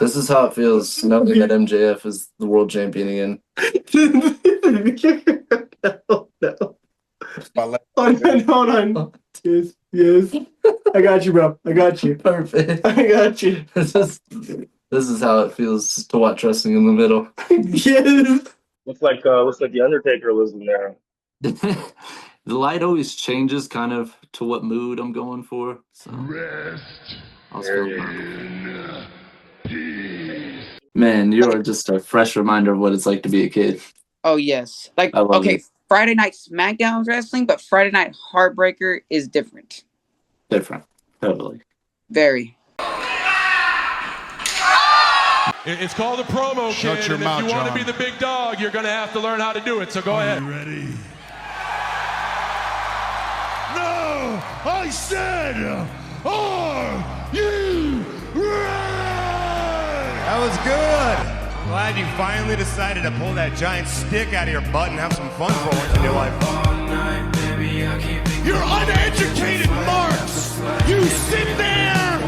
This is how it feels knowing that MJF is the world champion again. No, no. Hold on. Yes, yes. I got you, bro. I got you. Perfect. I got you. This is how it feels to watch wrestling in the middle. Yes. Looks like the Undertaker was in there. The light always changes kind of to what mood I'm going for. So I was feeling Peace. Man, you are just a fresh reminder of what it's like to be a kid. Oh yes, like I love okay, it. Friday Night SmackDown is wrestling, but Friday Night Heartbreaker is different. Different, totally. Very. It's called a promo, Shut kid, your and mouth, if you want to John. be the big dog, you're going to have to learn how to do it, so go ahead. You ready? No! I said, are you ready? That was good. Glad you finally decided to pull that giant stick out of your butt and have some fun for once in your life. You're uneducated marks! You sit there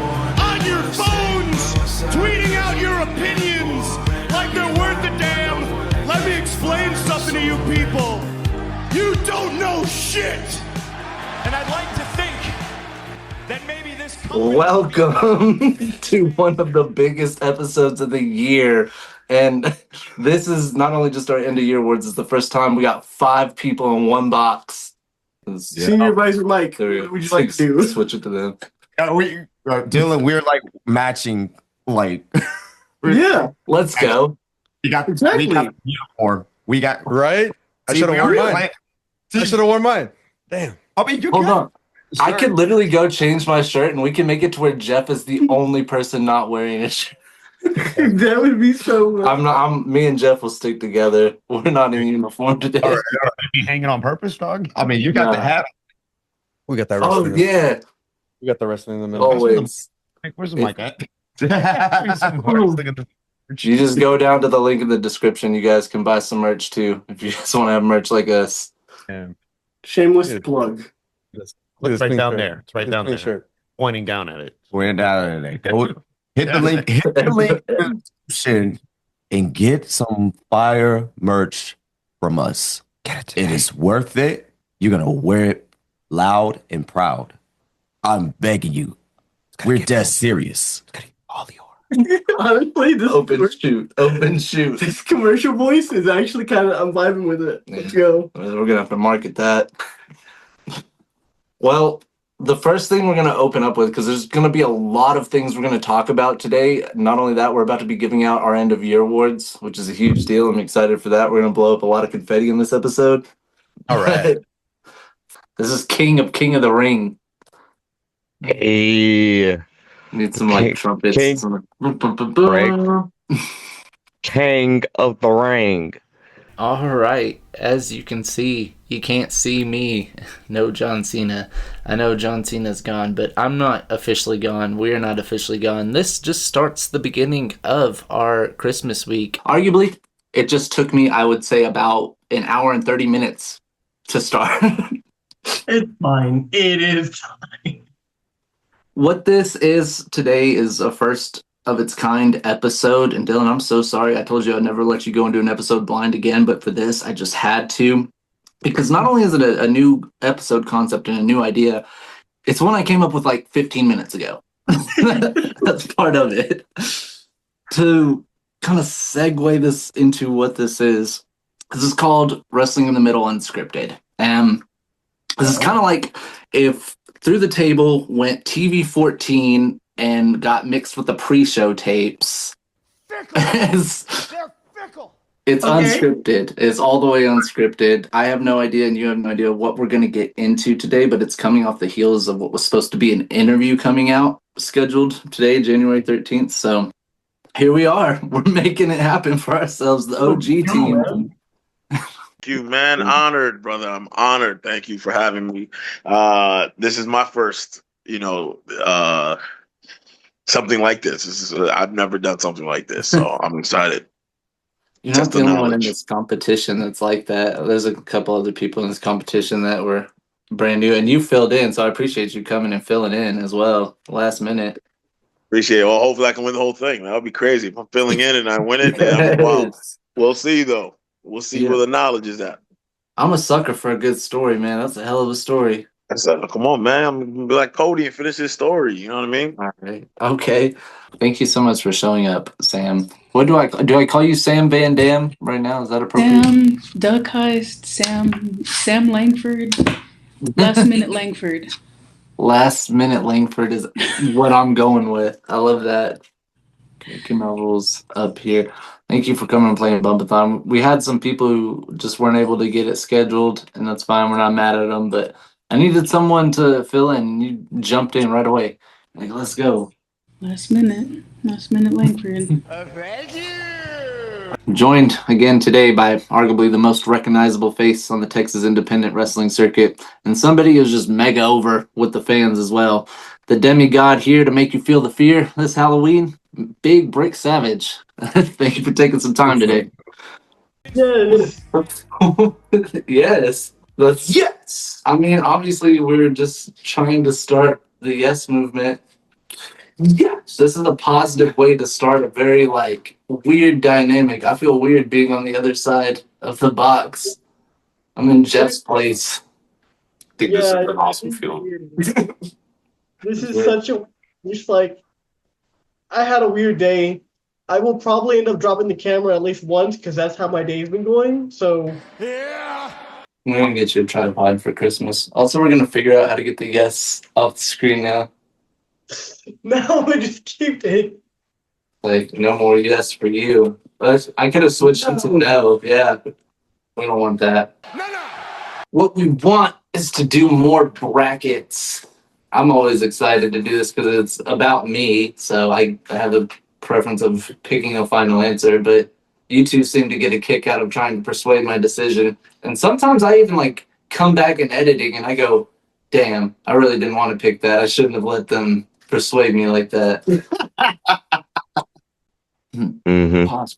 on your phones tweeting out your opinions like they're worth a damn. Let me explain something to you people. You don't know shit! And I'd like to think that maybe this company... Welcome to one of the biggest episodes of the year. And this is not only just our end of year awards, it's the first time we got 5 people in one box. Senior advisor Mike, There we what go. would you like to do? Switch it to them. Dylan, we're like matching, like Yeah, Let's go. we got Exactly. the uniform. We got Right? I See, should we have worn already mine. planned- I should have worn mine. Damn. I mean, you Hold got on. I could literally go change my shirt and we can make it to where Jeff is the only person not wearing a shirt. that would be so. Me and Jeff will stick together. We're not in uniform today. All right, be hanging on purpose, dog. I mean, you got Nah. the hat. We got that Oh wrestling. yeah. We got the wrestling in the middle. Always. Where's the mic at? You just go down to the link in the description. You guys can buy some merch too if you just want to have merch like us. Shameless Yeah. plug. Look right down there. It's right down there. Shirt. Pointing down at it. We're down today. Hit the link. Hit the link in the description and get some fire merch from us. It is worth it. You're gonna wear it loud and proud. I'm begging you. We're dead serious. All yours. Honestly, this Open shoot. this commercial voice is actually kind of. I'm vibing with it. Let's go. We're gonna have to market that. Well, the first thing we're gonna open up with, because there's gonna be a lot of things we're gonna talk about today. Not only that, we're about to be giving out our end of year awards, which is a huge deal. I'm excited for that. We're gonna blow up a lot of confetti in this episode. All right. This is King of the Ring. Hey, Need some like trumpets. King. Some... King of the Ring. All right. As you can see, you can't see me. No John Cena. I know John Cena's gone, but I'm not officially gone. We're not officially gone. This just starts the beginning of our Christmas week. Arguably, it just took me, I would say, about an hour and 30 minutes to start. It's fine. It is fine. What this is today is a first of its kind episode. And Dylan, I'm so sorry. I told you I'd never let you go and do an episode blind again, but for this, I just had to. Because not only is it a new episode concept and a new idea, it's one I came up with like 15 minutes ago. That's part of it. To kind of segue this into what this is called Wrestling in the Middle Unscripted. This is kind of like if Through the Table went TV 14 and got mixed with the pre-show tapes. It's unscripted. It's all the way unscripted. I have no idea, and you have no idea what we're going to get into today, but it's coming off the heels of what was supposed to be an interview coming out, scheduled today, January 13th. So here we are. We're making it happen for ourselves, the OG team. Thank you, man. Honored, brother. I'm honored. Thank you for having me. This is my first, something like this. I've never done something like this, so I'm excited. You're not the only one in this competition that's like that. There's a couple other people in this competition that were brand new, and you filled in, so I appreciate you coming and filling in as well, last minute. Appreciate it. Well, hopefully I can win the whole thing. That would be crazy. If I'm filling in and I win it, then wow. We'll see though. We'll see where the knowledge is at. I'm a sucker for a good story, man. That's a hell of a story. I said, come on, man. I'm gonna be like Cody and finish his story. You know what I mean? All right. Okay. Thank you so much for showing up, Sam. What do I call you Sam Van Dam right now? Is that appropriate? Sam Duck Heist, Sam Langford, Last Minute Langford. Last Minute Langford is what I'm going with. I love that. Keep my rules up here. Thank you for coming and playing Bumpathon. We had some people who just weren't able to get it scheduled, and that's fine. We're not mad at them, but I needed someone to fill in. You jumped in right away. Like, let's go. Last minute Langford. Thank you. Joined again today by arguably the most recognizable face on the Texas independent wrestling circuit, and somebody who's just mega over with the fans as well. The demigod here to make you feel the fear this Halloween, Big Brick Savage. Thank you for taking some time today. Yes. Yes. Yes. I mean, obviously, we're just trying to start the yes movement. Yes. This is a positive way to start a very, weird dynamic. I feel weird being on the other side of the box. I'm in Jeff's place. I think this is an awesome feel. This is such a, just like, I had a weird day. I will probably end up dropping the camera at least once because that's how my day's been going. So Yeah. We're going to get you a tripod for Christmas. Also, we're going to figure out how to get the yes off the screen now. now we just keep it. Like, no more yes for you. But I could have switched it to no. Yeah. We don't want that. No. What we want is to do more brackets. I'm always excited to do this because it's about me. So I have a preference of picking a final answer. But you two seem to get a kick out of trying to persuade my decision. And sometimes I even come back in editing and I go, damn, I really didn't want to pick that. I shouldn't have let them persuade me like that. Pause.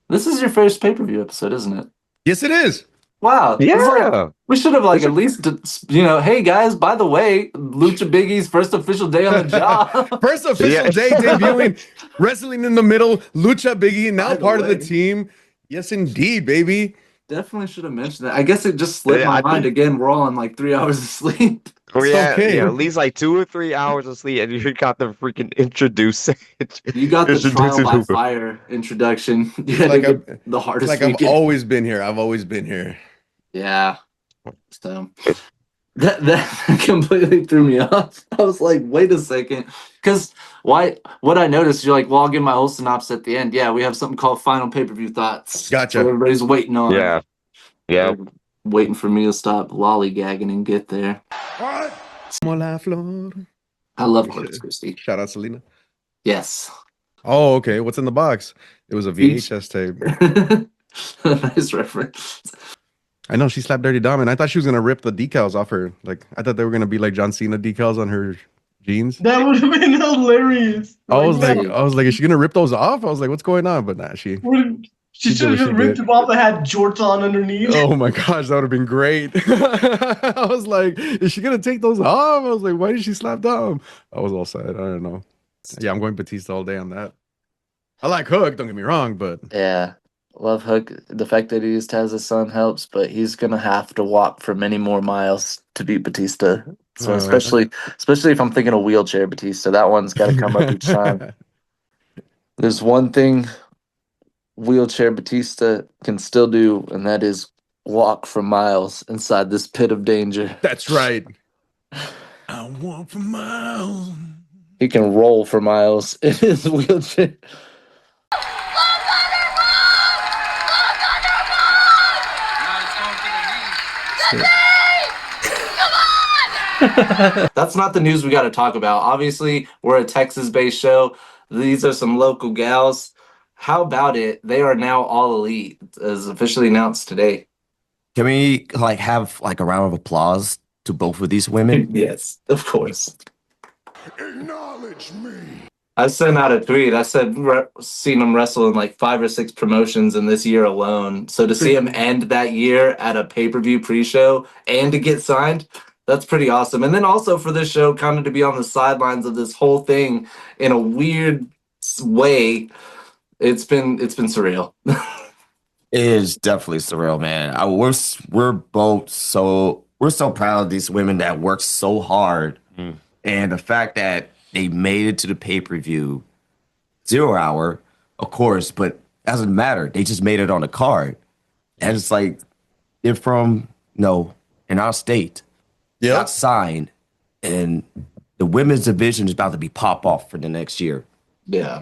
This is your first pay-per-view episode, isn't it? Yes, it is. Wow. Yeah. We should have at least, hey guys, by the way, Lucha Biggie's first official day on the job. First official day debuting, wrestling in the middle, Lucha Biggie, now part of the team. Yes, indeed, baby. Definitely should have mentioned that. I guess it just slipped my mind again. We're all on 3 hours of sleep. Yeah, at least 2 or 3 hours of sleep, and you got the freaking introduce. You got the trial by fire introduction. You had to get the hardest. It's like I've always been here. I've always been here. Yeah. So that completely threw me off. I was like, wait a second. Because what I noticed, you're like, well, I'll give my whole synopsis at the end. Yeah, we have something called Final Pay-Per-View Thoughts. Gotcha. So everybody's waiting on. Yeah. Yeah. Waiting for me to stop lollygagging and get there. What? I love Corpus Christi. Shout out Selena. Yes. Oh, okay. What's in the box? It was a VHS tape. Nice reference. I know she slapped Dirty Dom, and I thought she was gonna rip the decals off her. I thought they were gonna be like John Cena decals on her jeans. That would have been hilarious. I was like, is she gonna rip those off? I was like, what's going on? But nah, she should have just ripped them off and had jorts on underneath. Oh my gosh, that would have been great. I was like, is she gonna take those off? I was like, why did she slap Dom? I was all sad. I don't know. Yeah, I'm going Batista all day on that. I like Hook, don't get me wrong, but yeah. Love Hook. The fact that he just has a son helps, but he's gonna have to walk for many more miles to beat Batista. So especially if I'm thinking a wheelchair Batista, that one's got to come up each time. There's one thing wheelchair Batista can still do, and that is walk for miles inside this pit of danger. That's right. I walk for miles. He can roll for miles in his wheelchair. That's not the news we got to talk about. Obviously, we're a Texas-based show. These are some local gals. How about it? They are now all elite, as officially announced today. Can we have a round of applause to both of these women? Yes, of course. Acknowledge me. I sent out a tweet. I said, seen them wrestle in 5 or 6 promotions in this year alone. So to see him end that year at a pay-per-view pre-show and to get signed, That's pretty awesome. And then also for this show, kind of to be on the sidelines of this whole thing in a weird way, it's been surreal. It is definitely surreal, man. We're both we're so proud of these women that work so hard, and the fact that they made it to the pay-per-view 0 hour, of course, but doesn't matter. They just made it on the card, and it's like they're from in our state, got signed, and the women's division is about to be pop off for the next year. Yeah.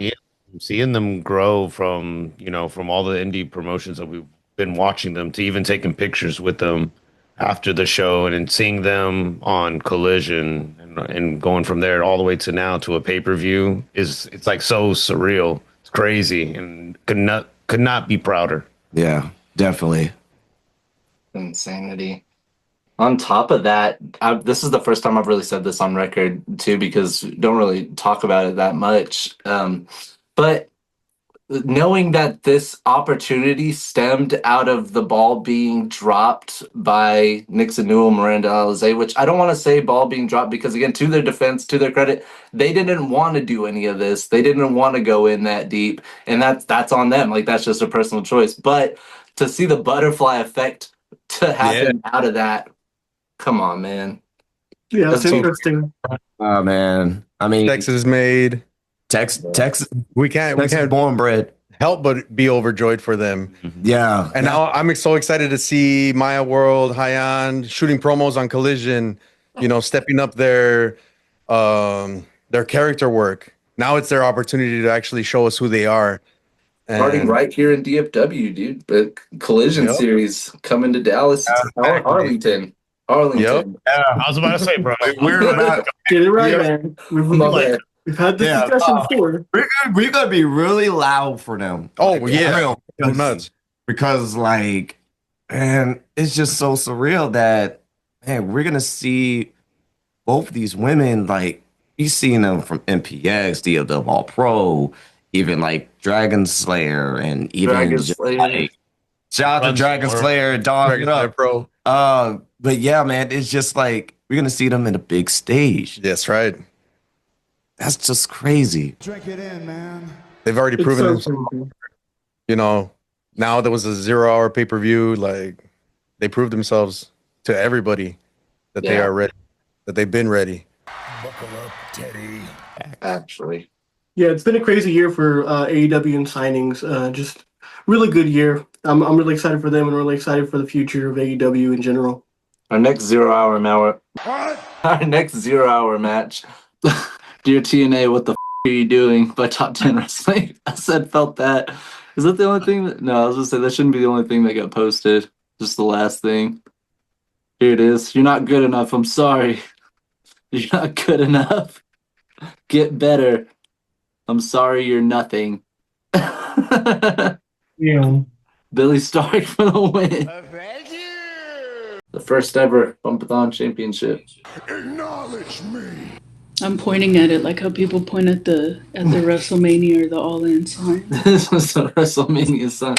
Seeing them grow from from all the indie promotions that we've been watching them to even taking pictures with them after the show and then seeing them on Collision and going from there all the way to now to a pay-per-view it's like so surreal. It's crazy and could not be prouder. Yeah, definitely. Insanity. On top of that, this is the first time I've really said this on record too, because we don't really talk about it that much. But knowing that this opportunity stemmed out of the ball being dropped by Nixon Newell, Miranda Alizé, which I don't want to say ball being dropped because, again, to their defense, to their credit, they didn't want to do any of this. They didn't want to go in that deep, and that's on them. Like, that's just a personal choice. But to see the butterfly effect to happen out of that, come on, man. Yeah, it's interesting. Oh man, I mean, Texas made. Texas. We can't born bred. Help but be overjoyed for them. Yeah, and now I'm so excited to see Maya World, Hyan shooting promos on Collision. Stepping up their character work. Now it's their opportunity to actually show us who they are. Starting right here in DFW, dude. The Collision series coming to Dallas, Arlington. Arlington. Yeah, I was about to say, bro. We're about get it right, man. We've had this discussion before. We're gonna be really loud for them. Oh yeah, nuts. Because like, man, it's just so surreal that we're gonna see both of these women. Like, you've seen them from MPX, DFW All Pro, even like Dragon Slayer, and even Dragon Slayer. Like, shout out to Dragon Slayer, Dragon Slayer Pro. But yeah, man, it's just like we're gonna see them in a big stage. That's right. That's just crazy. Drink it in, man. They've already proven themselves. Now there was a 0 hour pay-per-view. Like, they proved themselves to everybody that they are ready, that they've been ready. Buckle up, Teddy. Actually. Yeah, it's been a crazy year for AEW and signings. Just really good year. I'm really excited for them and really excited for the future of AEW in general. Our next 0 hour Our next 0 hour match. Dear TNA, what the are you doing? By Top 10 Wrestling. I said, felt that. Is that the only thing that... No, I was going to say that shouldn't be the only thing that got posted. Just the last thing. Here it is. You're not good enough. I'm sorry. You're not good enough. Get better. I'm sorry you're nothing. Yeah. Billy Stark for the win. Thank you. The first ever Bumpathon Championship. Acknowledge me. I'm pointing at it like how people point at the WrestleMania or the All In sign. This was the WrestleMania sign.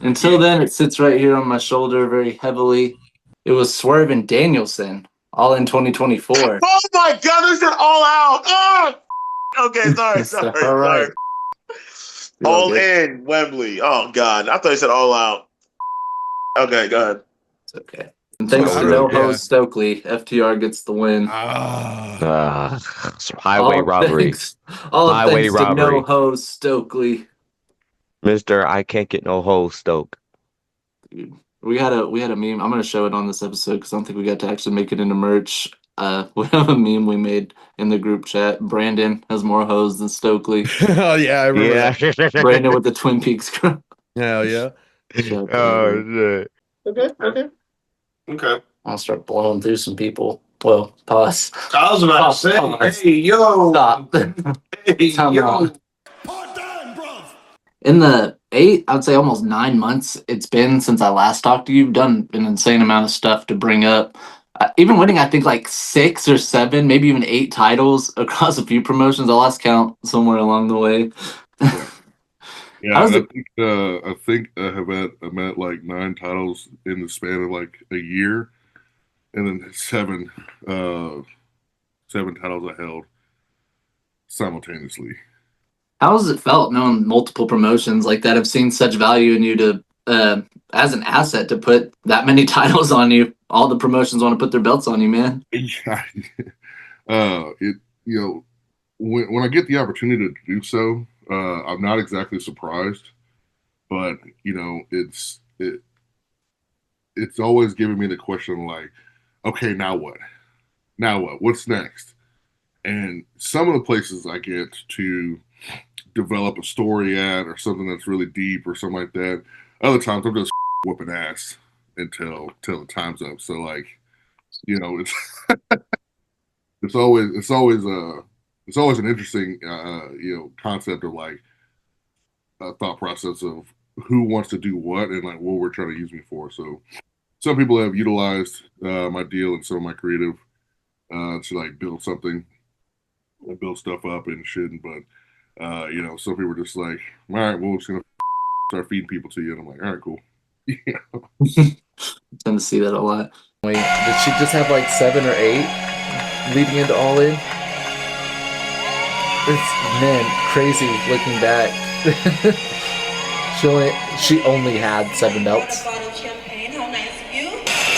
Until then, it sits right here on my shoulder very heavily. It was Swerve and Danielson, All In 2024. Oh my God, this is all out. Oh! Okay, sorry. All right. All in Wembley. Oh God, I thought you said all out. Okay, go ahead. It's okay. And thanks to no host Stokely, FTR gets the win. Highway robbery. Highway robbery. To no host Stokely. Mr. I can't get no hole, Stoke. Dude, we had a meme. I'm gonna show it on this episode because I don't think we got to actually make it into merch. We have a meme we made in the group chat. Brandon has more hoes than Stokely. Oh yeah, I remember that. Brandon with the Twin Peaks crew. Hell yeah. Oh shit. Okay. I'll start blowing through some people. Well, pause. I was about to say, pause. hey, yo. Stop. Hey, Time yo. out. In the I'd say almost 9 months it's been since I last talked to you, you've done an insane amount of stuff to bring up. Even winning, I think, like 6 or 7, maybe even 8 titles across a few promotions. I lost count somewhere along the way. Yeah, I think I'm at like 9 titles in the span of like a year. and then seven titles I held simultaneously. How has it felt knowing multiple promotions like that have seen such value in you to as an asset to put that many titles on you? All the promotions want to put their belts on you, man. It when I get the opportunity to do so, I'm not exactly surprised, but it's always giving me the question like, okay, now what? Now what? What's next? And some of the places I get to develop a story at or something that's really deep or something like that. Other times I'm just whooping ass until the time's up. So like, it's it's always an interesting concept of like a thought process of who wants to do what and like what we're trying to use me for. So some people have utilized my deal and some of my creative to like build something, build stuff up and shit. But some people are just like, all right, well, we're just gonna start feeding people to you, and I'm like, all right, cool. Tend to see that a lot. Wait, did she just have like 7 or 8 leading into All In? It's, man, crazy looking back. she only had 7 belts.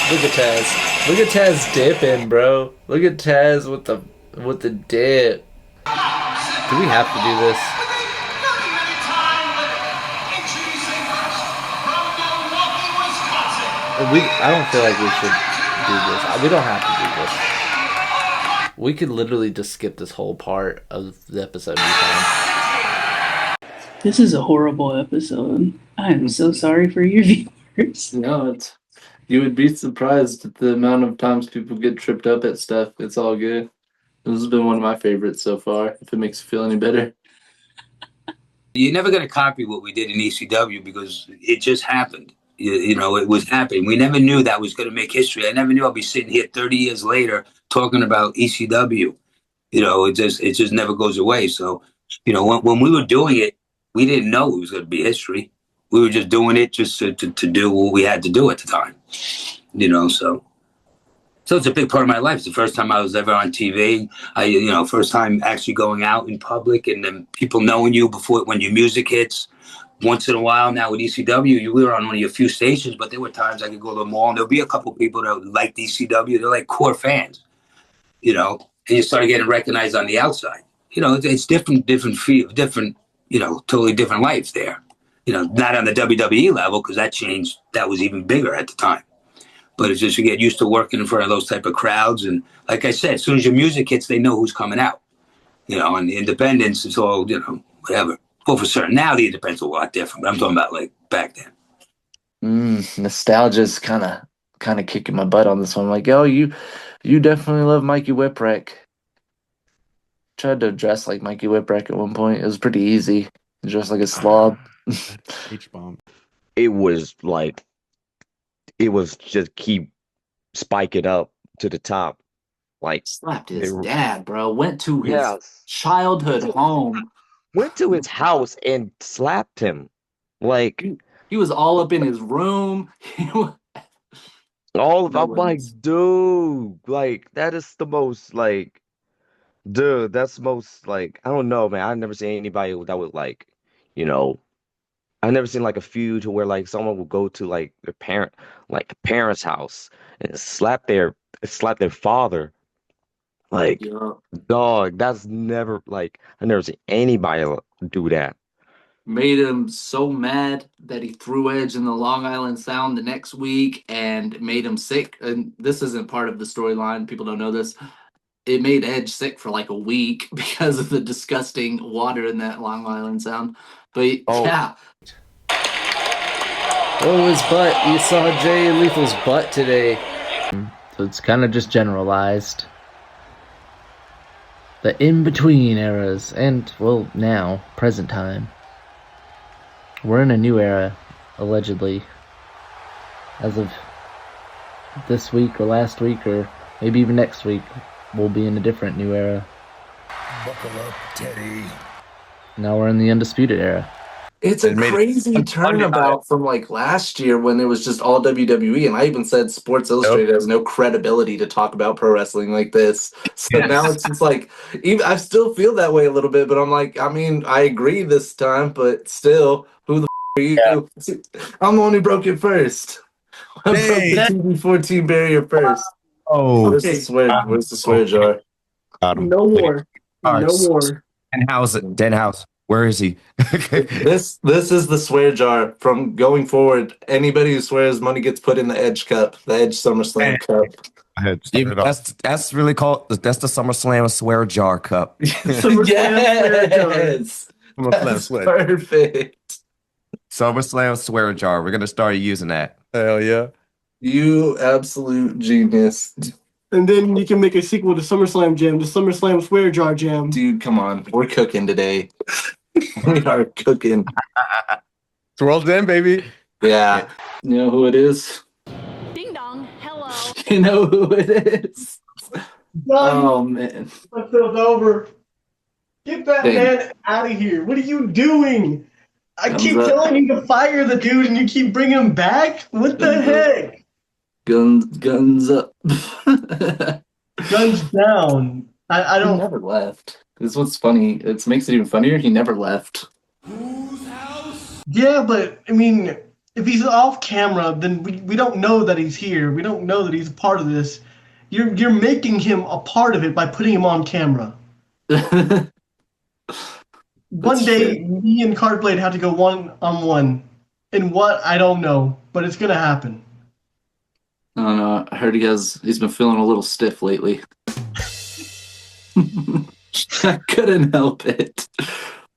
Look at Taz. Look at Taz dipping, bro. Look at Taz with the dip. Do we have to do this? I don't feel like we should do this. We don't have to do this. We could literally just skip this whole part of the episode. This is a horrible episode. I am so sorry for your viewers. No, you would be surprised at the amount of times people get tripped up at stuff. It's all good. This has been one of my favorites so far, if it makes you feel any better. You're never going to copy what we did in ECW because it just happened. It was happening. We never knew that was going to make history. I never knew I'd be sitting here 30 years later talking about ECW. It just never goes away. So, when we were doing it, we didn't know it was going to be history. We were just doing it just to do what we had to do at the time. So it's a big part of my life. It's the first time I was ever on TV. First time actually going out in public and then people knowing you when your music hits. Once in a while now with ECW, we were on only a few stations, but there were times I could go to the mall and there'll be a couple people that like ECW. They're like core fans, and you start getting recognized on the outside. It's different feel, different, totally different life there. Not on the WWE level because that changed. That was even bigger at the time. But it's just you get used to working in front of those type of crowds. And like I said, as soon as your music hits, they know who's coming out. And the independents, it's all, whatever. Well, for certain. Now the independents are a lot different, but I'm talking about like back then. Nostalgia's kind of kicking my butt on this one. I'm like, oh, you definitely love Mikey Whipwreck. Tried to dress like Mikey Whipwreck at one point. It was pretty easy. Dress like a slob. H-bomb. It was just keep spiking up to the top. Like slapped his dad, bro. Went to his childhood home. Went to his house and slapped him. Like he was all up in his room. I'm like, dude, like that is the most like, dude, that's the most like, I don't know, man. I've never seen anybody that would like, I've never seen like a feud to where like someone will go to like the parents' house and slap their father. Like, dog, that's never like I've never seen anybody do that. Made him so mad that he threw Edge in the Long Island Sound the next week and made him sick. And this isn't part of the storyline. People don't know this. It made Edge sick for like a week because of the disgusting water in that Long Island Sound. But yeah. Oh, his butt. You saw Jay Lethal's butt today. So it's kind of just generalized. The in-between eras and, well, now, present time. We're in a new era, allegedly. As of this week or last week or maybe even next week, we'll be in a different new era. Buckle up, Teddy. Now we're in the Undisputed era. It's a It made it crazy on Monday night. turnabout from like last year when it was just all WWE, and I even said Sports Yep. Illustrated has no credibility to talk about pro wrestling like this. So now Yes. it's just like, even I still feel that way a little bit, but I'm like, I mean, I agree this time, but still, who the are you? I'm the one who broke it first. I broke the Hey. TV14 barrier first. Oh, Where's the Okay, swear? Where's the swear jar? got him. no Look at more. No more. Denhouse. Where is he? This is the swear jar from going forward. Anybody who swears money gets put in the Edge Cup, the Edge SummerSlam Cup. That's really called. That's the SummerSlam Swear Jar Cup. SummerSlam swear jar. Yes, SummerSlam that's swear. perfect. SummerSlam Swear Jar. We're gonna start using that. Hell yeah. You absolute genius, And then you can make a sequel to SummerSlam Jam, the SummerSlam Swear Jar Jam. dude. Come on, we're cooking today. We are cooking. It's World's End, baby. Yeah, you know who it is. Ding dong. Hello. You know who it is. Done. Oh man, Episode's over. Get that Dang. man out of here. What are you doing? I Thumbs keep up. telling you to fire the dude and you keep bringing him back? What the Thumbs up. heck? Guns up. Guns down. I He don't. never left. This is what's funny. It makes it even funnier. He never left. Yeah, but I mean, if he's off camera, then we don't know that he's here. We don't know that he's a part of this. You're making him a part of it by putting him on camera. One day, me and Cardblade have to go one-on-one. And what? I don't know. But it's going to happen. I don't know. I heard he's been feeling a little stiff lately. I couldn't help it.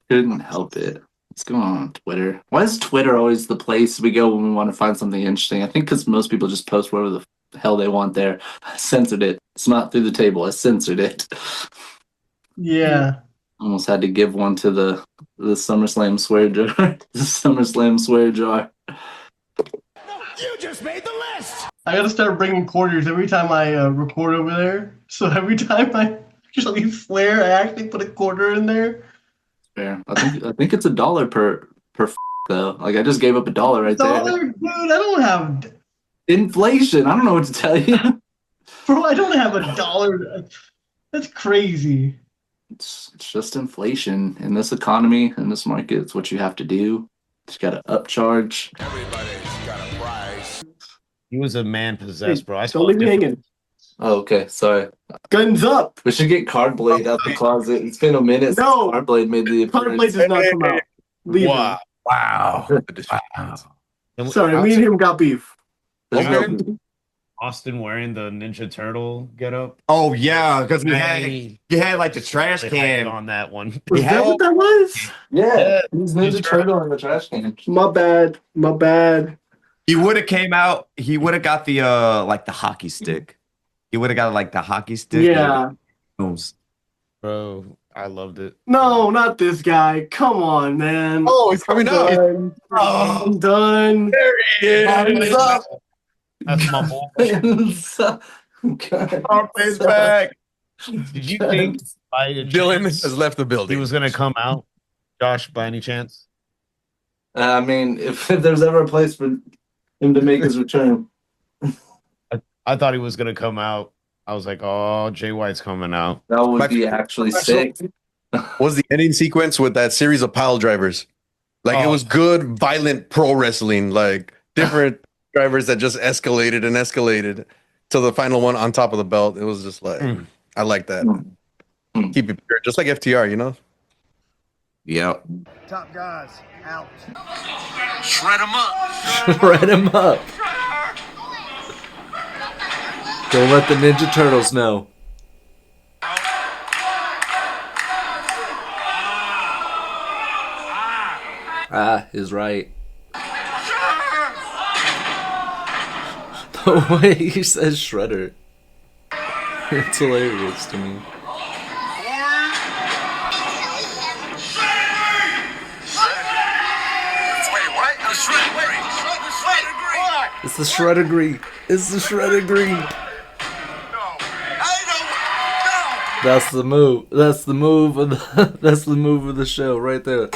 Couldn't help it. What's going on Twitter? Why is Twitter always the place we go when we want to find something interesting? I think because most people just post whatever the hell they want there. I censored it. It's not through the table. I censored it. Yeah. Almost had to give one to the SummerSlam swear jar. The SummerSlam swear jar. You just made the list. I got to start bringing quarters every time I record over there. So every time I actually swear, I actually put a quarter in there. Fair. I think it's $1 per though. Like I just gave up $1 right there. Dude, I don't have Inflation. I don't know what to tell you. Bro, I don't have $1. That's crazy. It's just inflation in this economy, in this market. It's what you have to do. Just got to upcharge. Everybody's got a price. He was a man possessed, bro. I Don't saw leave me different- hanging. Oh, okay. Sorry. Guns up. We should get Cardblade out the closet. It's been a minute No. since Cardblade made the Cardblade appearance. does not come out. Leave Wow. Wow. him. Sorry, me and him got beef. There's no- Austin wearing the Ninja Turtle getup. Oh yeah, because he had like the trash Really hyped can. on that one. Was that what that was? Yeah, he's Ninja Turtle in the trash can. My bad. My bad. He would have came out. He would have got the like the hockey stick. He would have got like the hockey stick. Yeah. Bro, I loved it. No, not this guy. Come on, man. Oh, he's coming out. Done. I'm done. There he is. Hands up. That's my boy. He's back. Did you think by a Dylan chance has left the he building. was gonna come out, Josh, by any chance? I mean, if there's ever a place for him to make his return. I thought he was gonna come out. I was like, oh, Jay White's coming out. That would be actually sick. Was the ending sequence with that series of pile drivers? Like it was good, violent pro wrestling. Like different drivers that just escalated and escalated till the final one on top of the belt. It was just like I like that. Keep it pure, just like FTR, you know. Yep. Top guys out. Shred them up. Shred him up. Don't let the Ninja Turtles know. Ah, is right. The way he says Shredder. It's hilarious to me. It's the Shredder Greek. It's the Shredder Greek. That's the move. That's the move of the. That's the move of the show right there.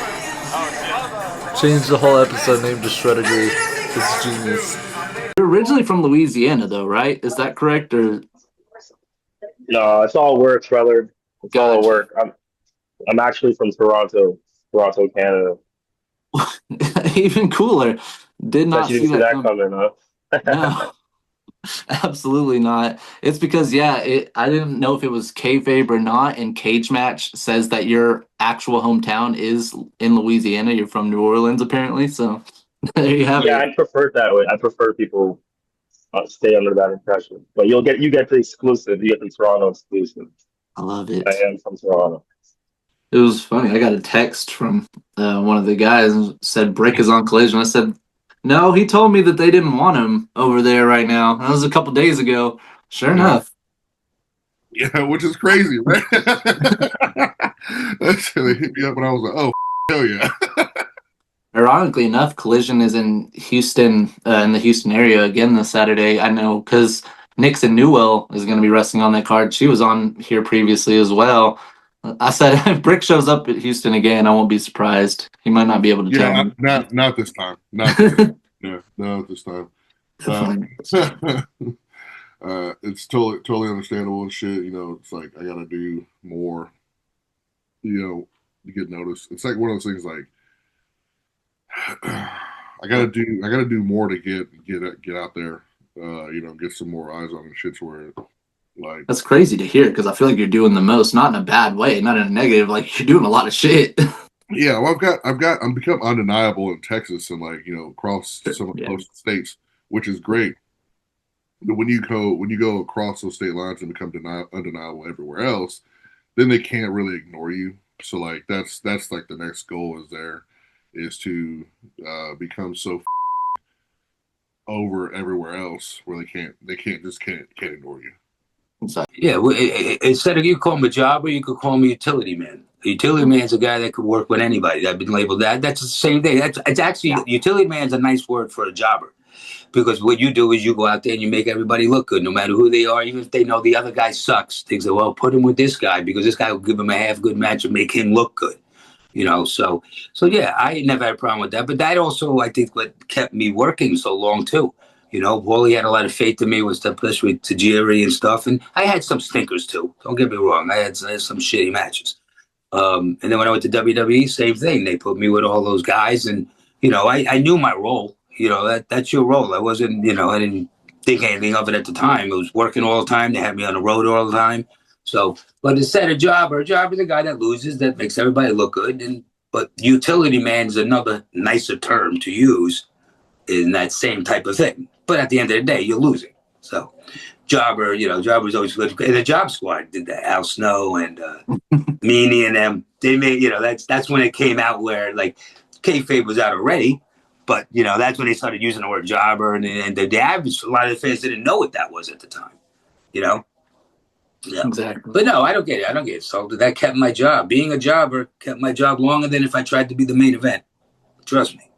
Change the whole episode name to Shreddigree. It's genius. You're originally from Louisiana, though, right? Is that correct? Or No, it's all work, brother. It's all gotcha. work. I'm actually from Toronto, Canada. Even cooler. Did Bet not you see didn't see that that coming. coming, huh? No, absolutely not. It's because I didn't know if it was kayfabe or not. And Cage Match says that your actual hometown is in Louisiana. You're from New Orleans, apparently. So there you have Yeah, it. I prefer it that way. I prefer people stay under that impression. But you get the exclusive. You get the Toronto exclusive. I love I it. am from Toronto. It was funny. I got a text from one of the guys and said Brick is on Collision. I said, no, he told me that they didn't want him over there right now. That was a couple days ago. Sure Yeah. enough. Yeah, which is crazy, right? So they hit me up and I was like, oh, hell yeah. Ironically enough, Collision is in Houston, in the Houston area again this Saturday. I know because Nixon Newell is going to be wrestling on that card. She was on here previously as well. I said if Brick shows up at Houston again, I won't be surprised. He might not be able to tell Yeah, me. not this time. Not this time. Yeah, not this time. It's totally understandable and shit. You know, it's like I gotta do more, you know, to get noticed. It's like one of those things like I gotta do more to get out there. You know, get some more eyes on the shits where like That's crazy to hear because I feel like you're doing the most, not in a bad way, not in a negative. Like you're doing a lot of shit. yeah, well, I'm become undeniable in Texas and like, you know, across some of the closest states, which is great. But when you go across those state lines and become undeniable everywhere else, then they can't really ignore you. So like that's like the next goal is to become so over everywhere else where they can't ignore you. Yeah, instead of you call me a jobber, you could call me utility man. A utility man's a guy that could work with anybody. I've been labeled that. That's the same thing. It's actually utility man's a nice word for a jobber, because what you do is you go out there and you make everybody look good, no matter who they are, even if they know the other guy sucks. They say, well, put him with this guy because this guy will give him a half good match and make him look good. You know, so yeah, I never had a problem with that. But that also, I think, what kept me working so long too. You know, Wally had a lot of faith in me, was especially with Tajiri and stuff. And I had some stinkers too. Don't get me wrong. I had some shitty matches. And then when I went to WWE, same thing. They put me with all those guys, and you know, I knew my role. You know, that's your role. I wasn't, you know, I didn't think anything of it at the time. I was working all the time. They had me on the road all the time. So, but instead a jobber is the guy that loses, that makes everybody look good. And but utility man is another nicer term to use in that same type of thing. But at the end of the day, you're losing. So jobber, you know, jobber's always good. And the Job Squad did that. Al Snow and Meanie and them. They made, you know, that's when it came out where like kayfabe was out already. But you know, that's when they started using the word jobber, and the average, a lot of the fans didn't know what that was at the time. You know. Yeah. Exactly. But no, I don't get it. I don't get insulted. That kept my job. Being a jobber kept my job longer than if I tried to be the main event. Trust me.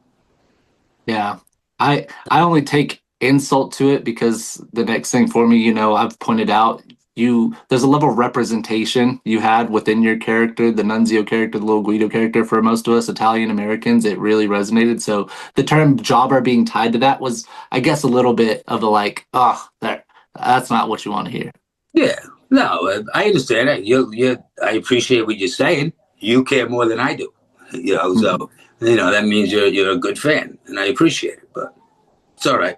Yeah. I only take insult to it because the next thing for me, you know, I've pointed out there's a level of representation you had within your character, the Nunzio character, the little Guido character. For most of us Italian Americans, it really resonated. So the term jobber being tied to that was, I guess, a little bit of a like, that's not what you want to hear. Yeah. No, I understand that. I appreciate what you're saying. You care more than I do. You know, so you know that means you're a good fan, and I appreciate it. But it's all right.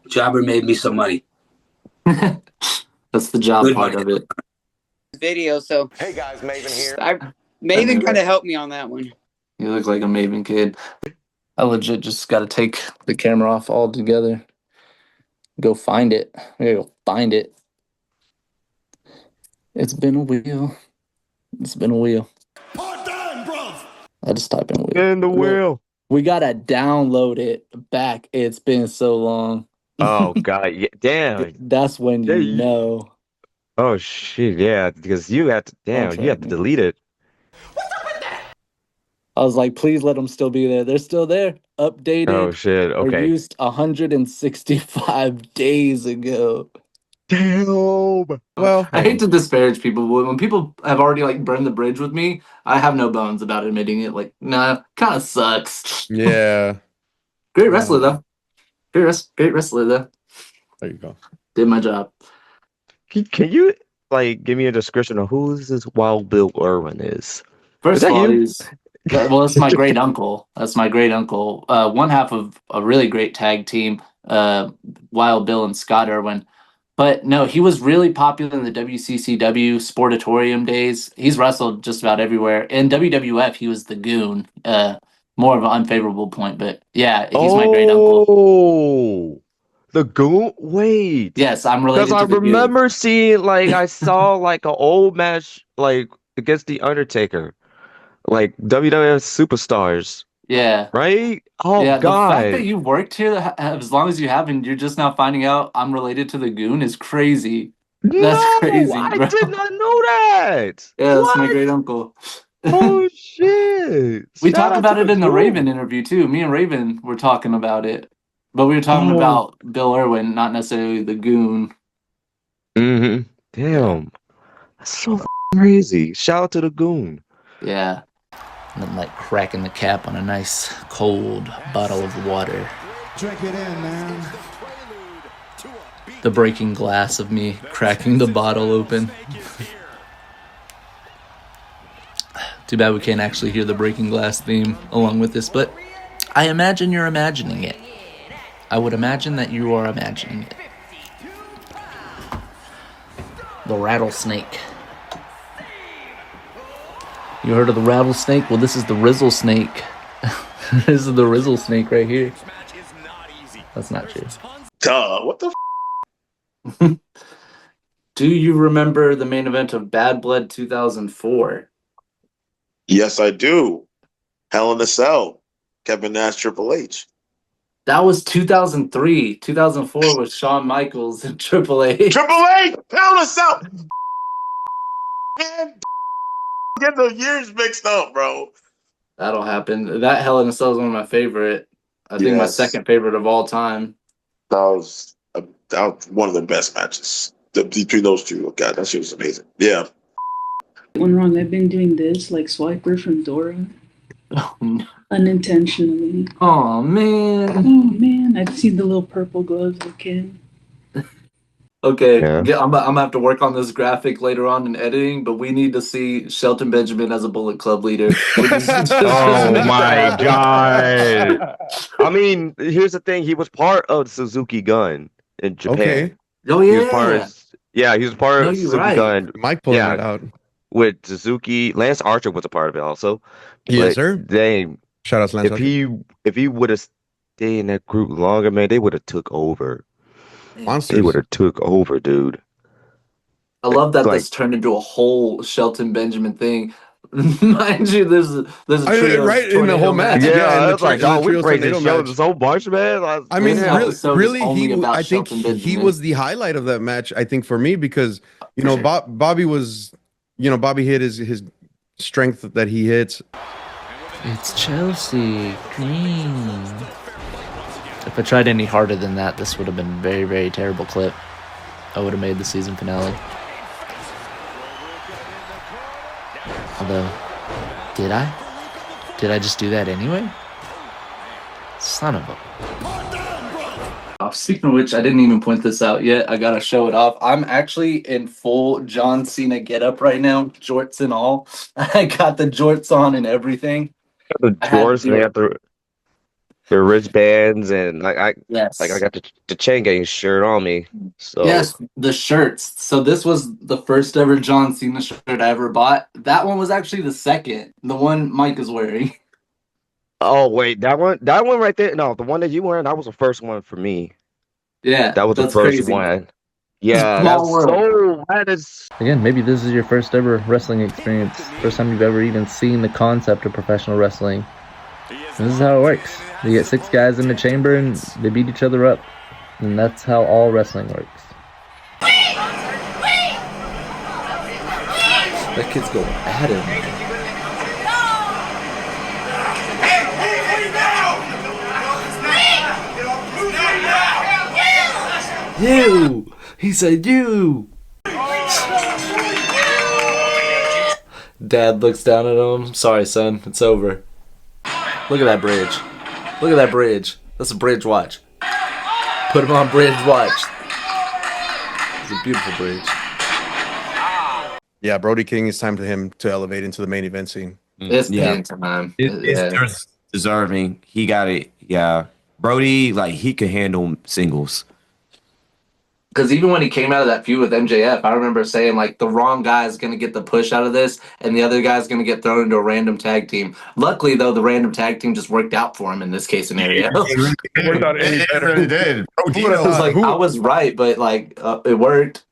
Jobber made me some money. That's the job Good part money. of it. Video, so Hey guys, Maven here. Maven kind of helped me on that one. You look like a Maven kid. I legit just got to take the camera off altogether. Go find it. I gotta go find it. It's been a wheel. It's been a wheel. I just type in wheel. In the wheel. We gotta download it back. It's been so long. Oh God, yeah, damn. That's when Yeah, you know. Oh shit, yeah, because you have to, you have to delete it. I was like, please let them still be there. They're still there. Updated. Oh shit, Or okay. used 165 days ago. Damn. Well, I hate to disparage people, but when people have already like burned the bridge with me, I have no bones about admitting it. Like, nah, kind of sucks. yeah. Great wrestler though. Great wrestler though. There you go. Did my job. Can you like give me a description of who this Wild Bill Irwin is? Is First of that all, you? that's my great uncle. That's my great uncle. One half of a really great tag team, Wild Bill and Scott Irwin. But no, he was really popular in the WCCW Sportatorium days. He's wrestled just about everywhere. In WWF, he was the Goon. More of an unfavorable point, but yeah, he's my great uncle. Oh, the Goon. Wait, Yes, I'm because related I to the Goon. remember seeing like I saw like an old match like against the Undertaker, like WWF superstars, Yeah. right? Oh Yeah, the fact that God. you worked here as long as you have and you're just now finding out I'm related to the Goon is crazy. That's No, crazy, I bro. did not know that. Yeah, that's my What? great uncle. Oh shit. We Shout talk out to about it the in the Raven Goon. interview too. Me and Raven were talking about it. But we were talking Oh. about Bill Irwin, not necessarily the Goon. Mm-hmm. Yeah. Damn. That's so crazy. Shout out to the Goon. Yeah. And then like cracking the cap on a nice cold bottle of water. Drink it in, man. The breaking glass of me cracking the bottle open. Too bad we can't actually hear the breaking glass theme along with this, but I imagine you're imagining it. I would imagine that you are imagining it. The rattlesnake. You heard of the rattlesnake? Well, this is the Rizzle snake. This is the Rizzle snake right here. That's not true. Duh, what the Do you remember the main event of Bad Blood 2004? Yes, I do. Hell in a Cell. Kevin Nash, Triple H. That was 2003. 2004 was Shawn Michaels and Triple H. Triple H! Hell in a Cell! Man, get the years mixed up, bro. That'll happen. That Hell in a Cell is one of my favorite. I think my Yes. second favorite of all time. That was one of the best matches between those two. Oh, God, that shit was amazing. Yeah. One wrong. I've been doing this like Swiper from Dora. Oh, no. Unintentionally. Oh man. Oh man, I've seen the little purple gloves of Ken. Okay, Yeah. I'm gonna have to work on this graphic later on in editing, but we need to see Shelton Benjamin as a Bullet Club leader. We just Oh make my that happen. God. I mean, here's the thing. He was part of Suzuki Gun in Japan. Okay. Oh He was part yeah. of, yeah, he was part No, of you're Suzuki right. Gun. Mike pulling Yeah. it out. With Suzuki. Lance Archer was a part of it also. Yes, But sir. dang, Shout out to Lance Archer. if he would have stayed in that group longer, man, they would have took over. They Monsters. would have took over, dude. I love that Like- this turned into a whole Shelton Benjamin thing. Mind you, there's a trio right in the whole match. Yeah, Yeah, and I the was like, in the oh, we trio praising tornado Sheldon match. so much, man. I mean, This really, episode is really, only about I think Shelton he Benjamin. was the highlight of that match. I think for me because Bobby was, Bobby hit his strength that he hits. It's Chelsea Green. If I tried any harder than that, this would have been a very, very terrible clip. I would have made the season finale. Although, did I? Did I just do that anyway? Son of a... Speaking of which, I didn't even point this out yet. I gotta show it off. I'm actually in full John Cena getup right now, jorts and all. I got the jorts on and everything. The I had to dwarves, do they it. have the wristbands, and I Yes. got the chain gang shirt on me. So Yes, the shirts. So this was the first ever John Cena shirt I ever bought. That one was actually the second, the one Mike is wearing. Oh wait, that one right there. No, the one that you wearing, that was the first one for me. Yeah, That was the that's first crazy. one. Yeah, Small world. that is Again, maybe this is your first ever wrestling experience. First time you've ever even seen the concept of professional wrestling. And this is how it works. You get 6 guys in the chamber and they beat each other up. And that's how all wrestling works. That kid's going at him. Ew! He said, "You." Dad looks down at him. Sorry, son. It's over. Look at that bridge. Look at that bridge. That's a bridge watch. Put him on bridge watch. It's a beautiful bridge. Yeah, Brody King, it's time for him to elevate into the main event scene. It's Yeah. pain time. It's deserving. He got it. Yeah. Brody, like, he could handle singles. Because even when he came out of that feud with MJF, I remember saying, like, the wrong guy's going to get the push out of this, and the other guy's going to get thrown into a random tag team. Luckily, though, the random tag team just worked out for him in this case scenario. It worked out any better. It did. I was like, I was right, but, like, it worked.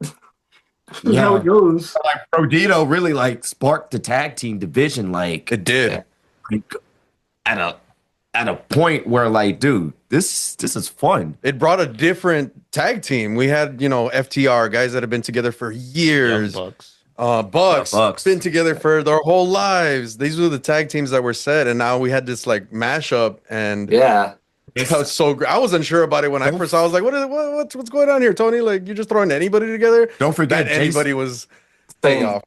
Yeah. How it goes. Like, Prodito really, like, sparked the tag team division. Like, it did. Like, at a point where, like, dude, this is fun. It brought a different tag team. We had, FTR, guys that have been together for years. Bucks been together for their whole lives. These were the tag teams that were set, and now we had this like mashup, and yeah, that was so great. I wasn't sure about it when I first saw. I was like, what's going on here, Tony? Like, you're just throwing anybody together? Don't forget, that anybody was thing off.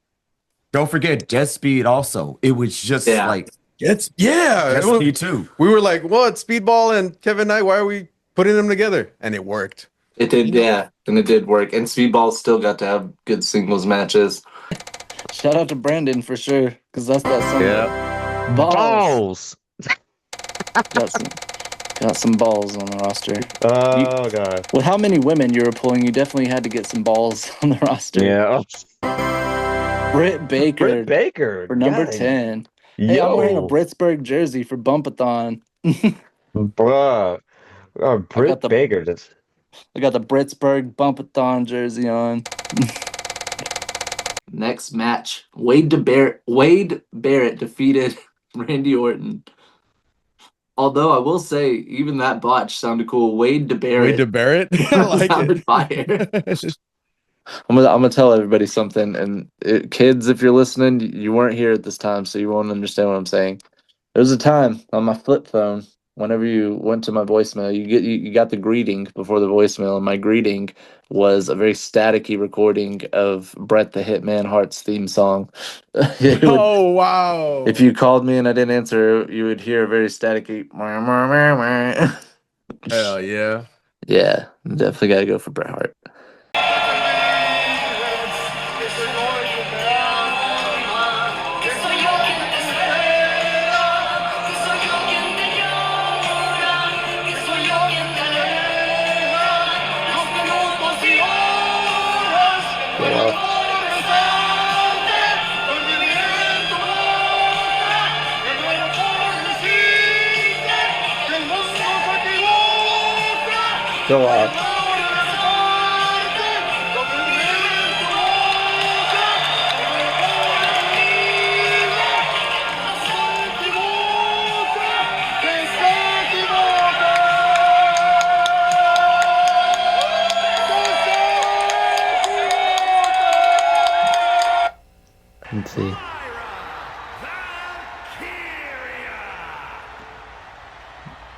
Don't forget Jet Speed also. It was just like Jet Speed too. We were like, what? Speedball and Kevin Knight, why are we putting them together? And it worked. It did, yeah, and it did work. And Speedball still got to have good singles matches. Shout out to Brandon for sure, because that's that song. Yeah. Balls. got some balls on the roster. Oh, God. With how many women you were pulling, you definitely had to get some balls on the roster. Yeah. Britt Baker. For number God. 10. Hey, I'm wearing a Britsburg jersey for Bumpathon. Bruh. Britt Baker. I got the Britsburg Bumpathon jersey on. Next match, Wade Barrett defeated Randy Orton. Although I will say, even that botch sounded cool. Wade Barrett? I like sounded it. fire. I'm gonna tell everybody something, and kids, if you're listening, you weren't here at this time, so you won't understand what I'm saying. There was a time on my flip phone, whenever you went to my voicemail, you got the greeting before the voicemail, and my greeting was a very staticky recording of Bret the Hitman Hart's theme song. Oh, wow. If you called me and I didn't answer, you would hear a very staticky. Hell yeah. Yeah, definitely got to go for Bret Hart. Go off. Let's see.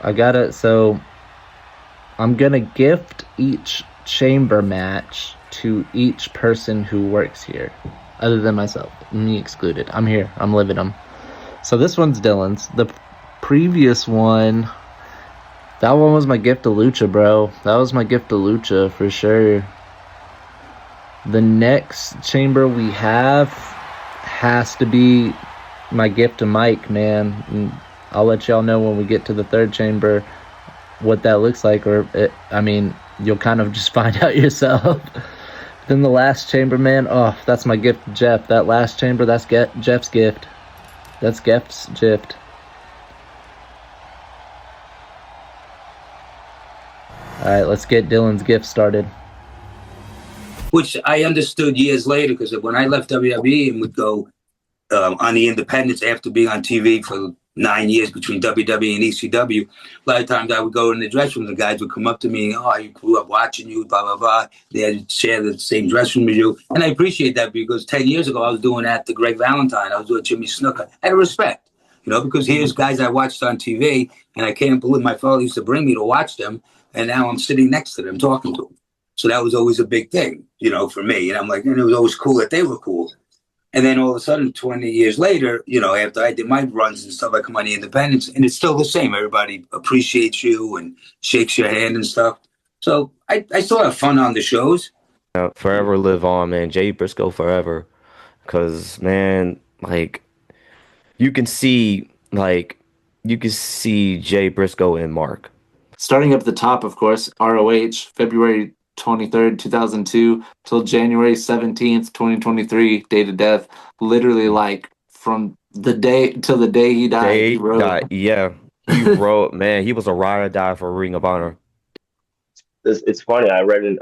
I got it. So I'm gonna gift each chamber match to each person who works here, other than myself, me excluded. I'm here. I'm living them. So this one's Dylan's. The previous one, that one was my gift to Lucha, bro. That was my gift to Lucha for sure. The next chamber we have has to be my gift to Mike, man. And I'll let y'all know when we get to the third chamber what that looks like, you'll kind of just find out yourself. Then the last chamber, man, that's my gift to Jeff. That last chamber, that's Jeff's gift. That's Jeff's gift. Alright, let's get Dylan's gift started. Which I understood years later, because when I left WWE and would go on the independents after being on TV for 9 years between WWE and ECW, a lot of times I would go in the dressing room, the guys would come up to me, I grew up watching you, blah, blah, blah. They had share the same dressing room as you. And I appreciate that, because 10 years ago, I was doing that to Greg Valentine. I was doing Jimmy Snuka. Out of respect, because here's guys I watched on TV, and I can't believe my father used to bring me to watch them, and now I'm sitting next to them talking to them. So that was always a big thing, for me. And I'm like, and it was always cool that they were cool. And then all of a sudden, 20 years later, after I did my runs and stuff, I come on the independents, and it's still the same. Everybody appreciates you and shakes your hand and stuff. So I still have fun on the shows. Forever live on, man. Jay Briscoe forever. Cause man, like you can see Jay Briscoe and Mark. Starting up at the top, of course, ROH, February 23rd, 2002 till January 17th, 2023, date of death. Literally, like from the day till the day he died, he wrote. Yeah, he wrote. Man, he was a ride or die for Ring of Honor. It's funny. I read an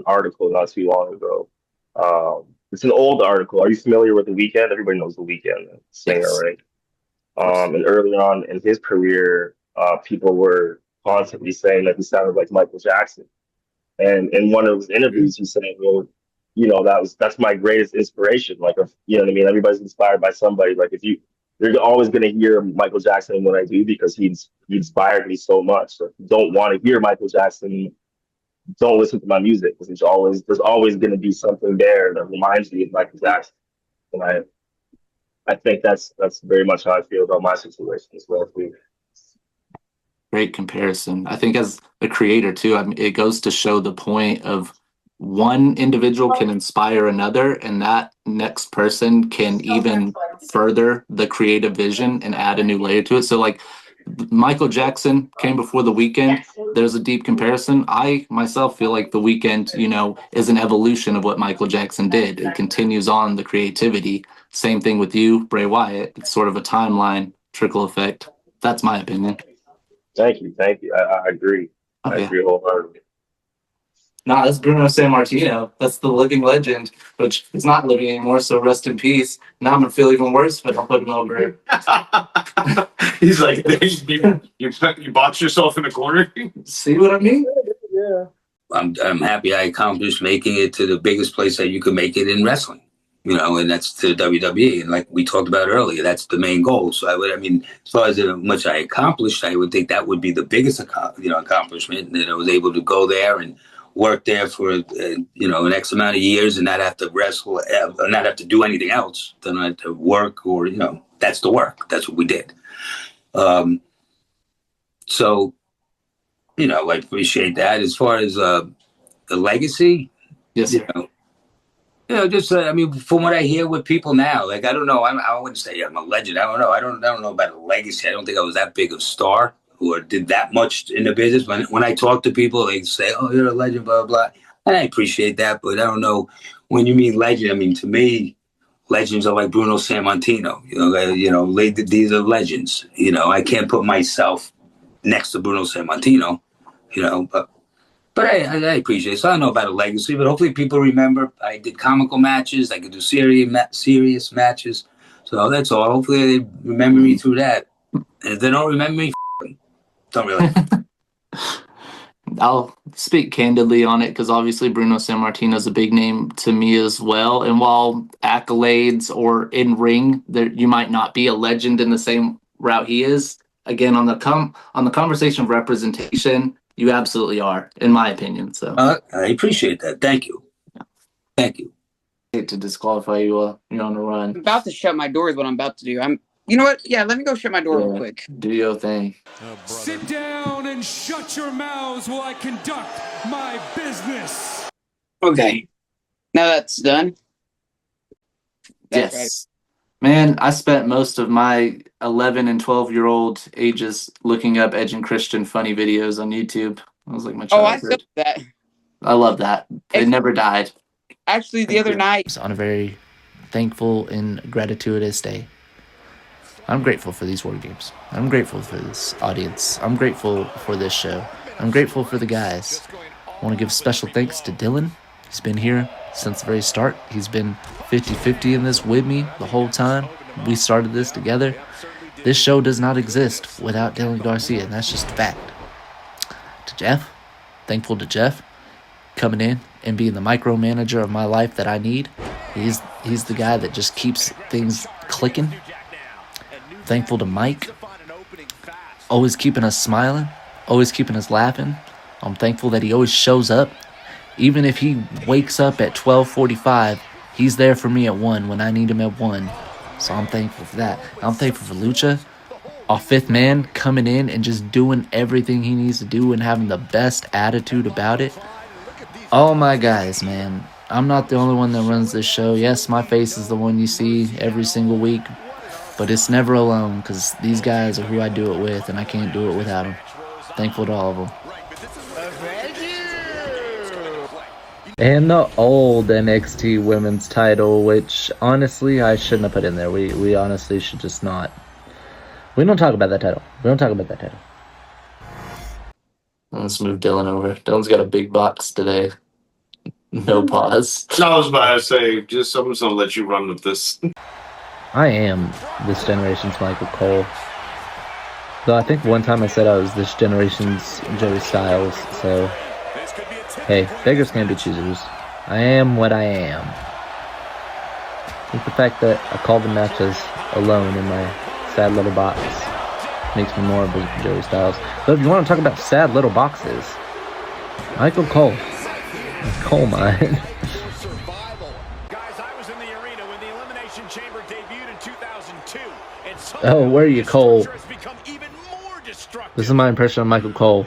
article not too long ago. It's an old article. Are you familiar with The Weeknd? Everybody knows The Weeknd, the singer, Yes. right? And early on in his career, people were constantly saying that he sounded like Michael Jackson. And in one of his interviews, he said, "Well, that's my greatest inspiration. Like, if, you know what I mean? Everybody's inspired by somebody. Like, you're always going to hear Michael Jackson when I do because he inspired me so much. So if you don't want to hear Michael Jackson, don't listen to my music because there's always going to be something there that reminds me of Michael Jackson." And I think that's very much how I feel about my situation as well too. Great comparison. I think as a creator too, I mean, it goes to show the point of one individual can inspire another, and that next person can even further the creative vision and add a new layer to it. So like Michael Jackson came before The Weeknd. There's a deep comparison. I myself feel like The Weeknd, is an evolution of what Michael Jackson did. It continues on the creativity. Same thing with you, Bray Wyatt. It's sort of a timeline trickle effect. That's my opinion. Thank you. I agree. Oh, I yeah. agree wholeheartedly. Nah, that's Bruno Sammartino. That's the living legend, which is not living anymore, so rest in peace. Now I'm gonna feel even worse, but I'll put him over. He's like, you box yourself in a corner. See what I mean? Yeah. I'm happy I accomplished making it to the biggest place that you could make it in wrestling, and that's to WWE. And like we talked about earlier, that's the main goal. So as far as how much I accomplished, I would think that would be the biggest, accomplishment, that I was able to go there and work there for, an X amount of years and not have to wrestle, not have to do anything else. Then I have to work or, that's the work. That's what we did. So, I appreciate that. As far as the legacy, yes, sir. Just from what I hear with people now, like I don't know, I wouldn't say I'm a legend. I don't know. I don't know about a legacy. I don't think I was that big of a star or did that much in the business. When I talk to people, they say, "Oh, you're a legend," blah blah, and I appreciate that. But I don't know when you mean legend. To me, legends are like Bruno Sammartino. These are legends. I can't put myself next to Bruno Sammartino. But I appreciate it. So I don't know about a legacy, but hopefully people remember I did comical matches. I could do serious matches. So that's all. Hopefully they remember me through that. And if they don't remember me, don't really. I'll speak candidly on it because obviously Bruno Sammartino is a big name to me as well. And while accolades or in ring, you might not be a legend in the same route he is. Again, on the conversation of representation, you absolutely are, in my opinion. So I appreciate that. Thank you. Thank you. I hate to disqualify you while you're on the run. I'm about to shut my door is what I'm about to do. You know what? Yeah, let me go shut my door real quick. Do your thing. Sit down and shut your mouths while I conduct my business. Okay. Now that's done. That's yes. Right. Man, I spent most of my 11 and 12-year-old ages looking up Edge and Christian funny videos on YouTube. I was like my childhood. I saw that. I love that. They never died. Actually, the other night. On a very thankful and gratuitous day. I'm grateful for these war games. I'm grateful for this audience. I'm grateful for this show. I'm grateful for the guys. I want to give special thanks to Dylan. He's been here since the very start. He's been 50-50 in this with me the whole time. We started this together. This show does not exist without Dylan Garcia, and that's just a fact. To Jeff, thankful to Jeff coming in and being the micromanager of my life that I need. He's the guy that just keeps things clicking. Thankful to Mike, always keeping us smiling, always keeping us laughing. I'm thankful that he always shows up Even if he wakes up at 12:45, he's there for me at 1 when I need him at 1. So I'm thankful for that. I'm thankful for Lucha, our fifth man, coming in and just doing everything he needs to do and having the best attitude about it. All my guys, man. I'm not the only one that runs this show. Yes, my face is the one you see every single week, but it's never alone because these guys are who I do it with, and I can't do it without them. Thankful to all of them. And the old NXT Women's title, which honestly I shouldn't have put in there. We honestly should just not. We don't talk about that title. We don't talk about that title. Let's move Dylan over. Dylan's got a big box today. No pause. I was about to say, I'm just gonna let you run with this. I am this generation's Michael Cole. Though I think one time I said I was this generation's Joey Styles, so hey, beggars can't be choosers. I am what I am. I think the fact that I call the matches alone in my sad little box makes me more of a Joey Styles. But if you want to talk about sad little boxes, Michael Cole. Coal mine. Oh, where are you, Cole? This is my impression of Michael Cole.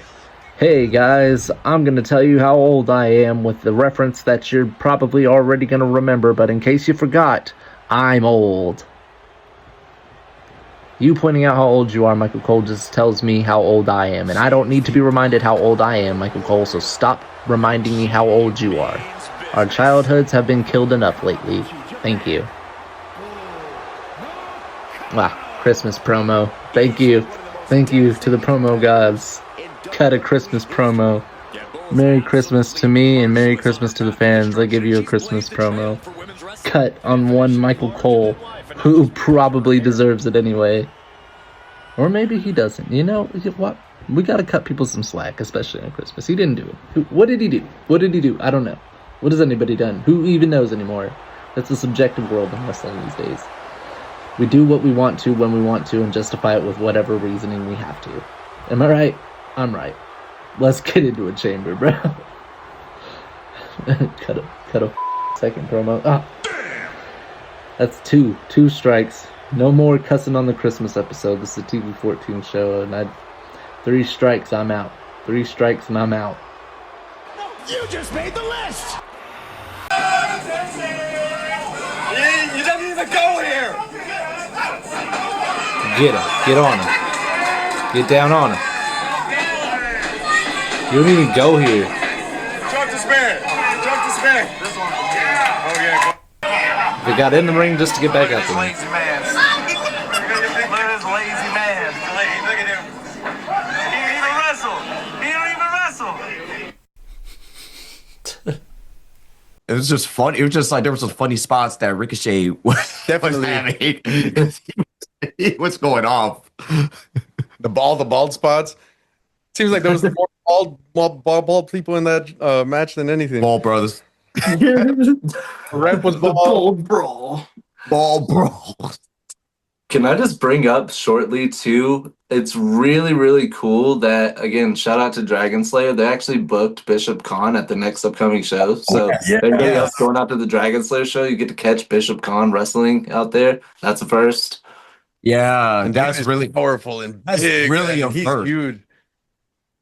Hey guys, I'm going to tell you how old I am with the reference that you're probably already going to remember, but in case you forgot, I'm old. You pointing out how old you are, Michael Cole, just tells me how old I am, and I don't need to be reminded how old I am, Michael Cole, so stop reminding me how old you are. Our childhoods have been killed enough lately. Thank you. Christmas promo. Thank you. Thank you to the promo gods. Cut a Christmas promo. Merry Christmas to me and Merry Christmas to the fans. I give you a Christmas promo. Cut on one Michael Cole, who probably deserves it anyway. Or maybe he doesn't. You know what? We gotta cut people some slack, especially on Christmas. He didn't do it. What did he do? What did he do? I don't know. What has anybody done? Who even knows anymore? That's a subjective world in wrestling these days. We do what we want to when we want to and justify it with whatever reasoning we have to. Am I right? I'm right. Let's get into a chamber, bro. cut a second promo. That's two strikes. No more cussing on the Christmas episode. This is a TV-14 show, and 3 strikes, I'm out. 3 strikes and I'm out. You just made the list! You don't even go here! Get him. Get on him. Get down on him. You don't even go here. Jump to spin! Jump to spin! This one. Oh, yeah. They got in the ring just to get back out there. Lazy man. Look at this lazy man. Look at him. He don't even wrestle. He don't even wrestle. It was just fun. It was just like there was some funny spots that Ricochet was having. What's going off? The bald spots. Seems like there was more bald people in that match than anything. Ball brothers. Rep was bald. Brawl. Ball brawl. Can I just bring up shortly too? It's really, really cool that, again, shout out to Dragon Slayer. They actually booked Bishop Khan at the next upcoming show. So everybody else going out to the Dragon Slayer show, you get to catch Bishop Khan wrestling out there. That's a first. Yeah, And that's really powerful and that's big. really a He's first. huge.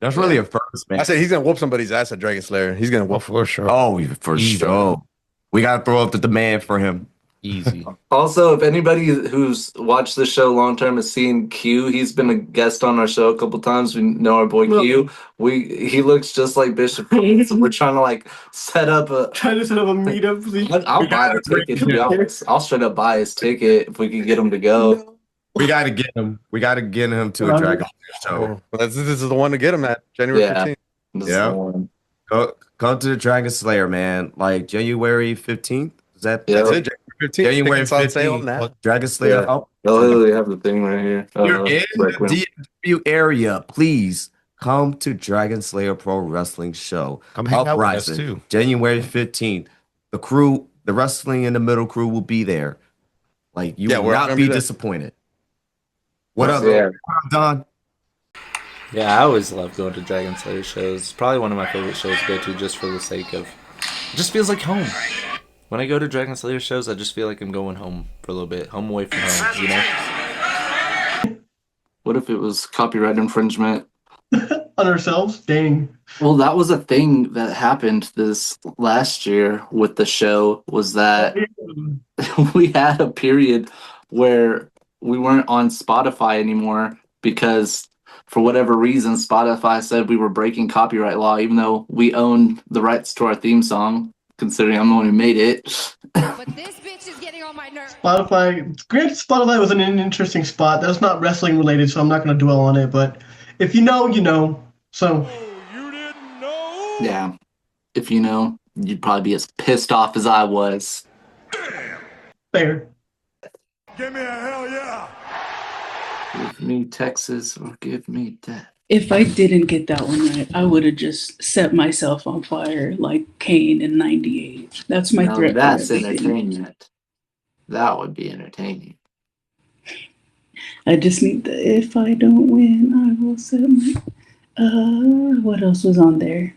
That's really a first, man. I say he's gonna whoop somebody's ass at Dragon Slayer. He's gonna whoop for sure. Oh, for sure. We gotta throw up the demand for him. Easy. Also, if anybody who's watched the show long term has seen Q, he's been a guest on our show a couple times. We know our boy Q. He looks just like Bishop. So we're trying to set up a meetup, please. I'll buy the ticket. To be honest, I'll straight up buy his ticket if we can get him to go. We gotta get him. We gotta get him to a Dragon show. This is the one to get him at January 15th. Yeah. Come to the Dragon Slayer, man. Like January 15th. Is that That's it? January Tickets on sale 15th. now. Dragon Slayer. Yeah. They'll literally have the thing right here. You're in the DFW area. Please come to Dragon Slayer Pro Wrestling Show. Come hang out with us, Uprising, too. January 15th. The crew, the Wrestling in the Middle crew will be there. Like, you will we're not gonna be be there. disappointed. What up, Yeah. Don? Yeah, I always love going to Dragon Slayer shows. It's probably one of my favorite shows to go to just for the sake of. It just feels like home. When I go to Dragon Slayer shows, I just feel like I'm going home for a little bit. Home away from home, you know? What if it was copyright infringement? On ourselves? Dang. Well, that was a thing that happened this last year with the show, was that we had a period where we weren't on Spotify anymore because for whatever reason Spotify said we were breaking copyright law even though we owned the rights to our theme song, considering I'm the one who made it. Spotify, granted, Spotify was in an interesting spot. That's not wrestling related, so I'm not going to dwell on it. But if you know, you know. So, Yeah. If you know, you'd probably be as pissed off as I was. fair. Give me a hell yeah. Give me Texas or give me death. If I didn't get that one right, I would have just set myself on fire like Kane in '98. That's my Now threat for that's everything. entertainment. That would be entertaining. I just need the if I don't win, I will set my. What else was on there?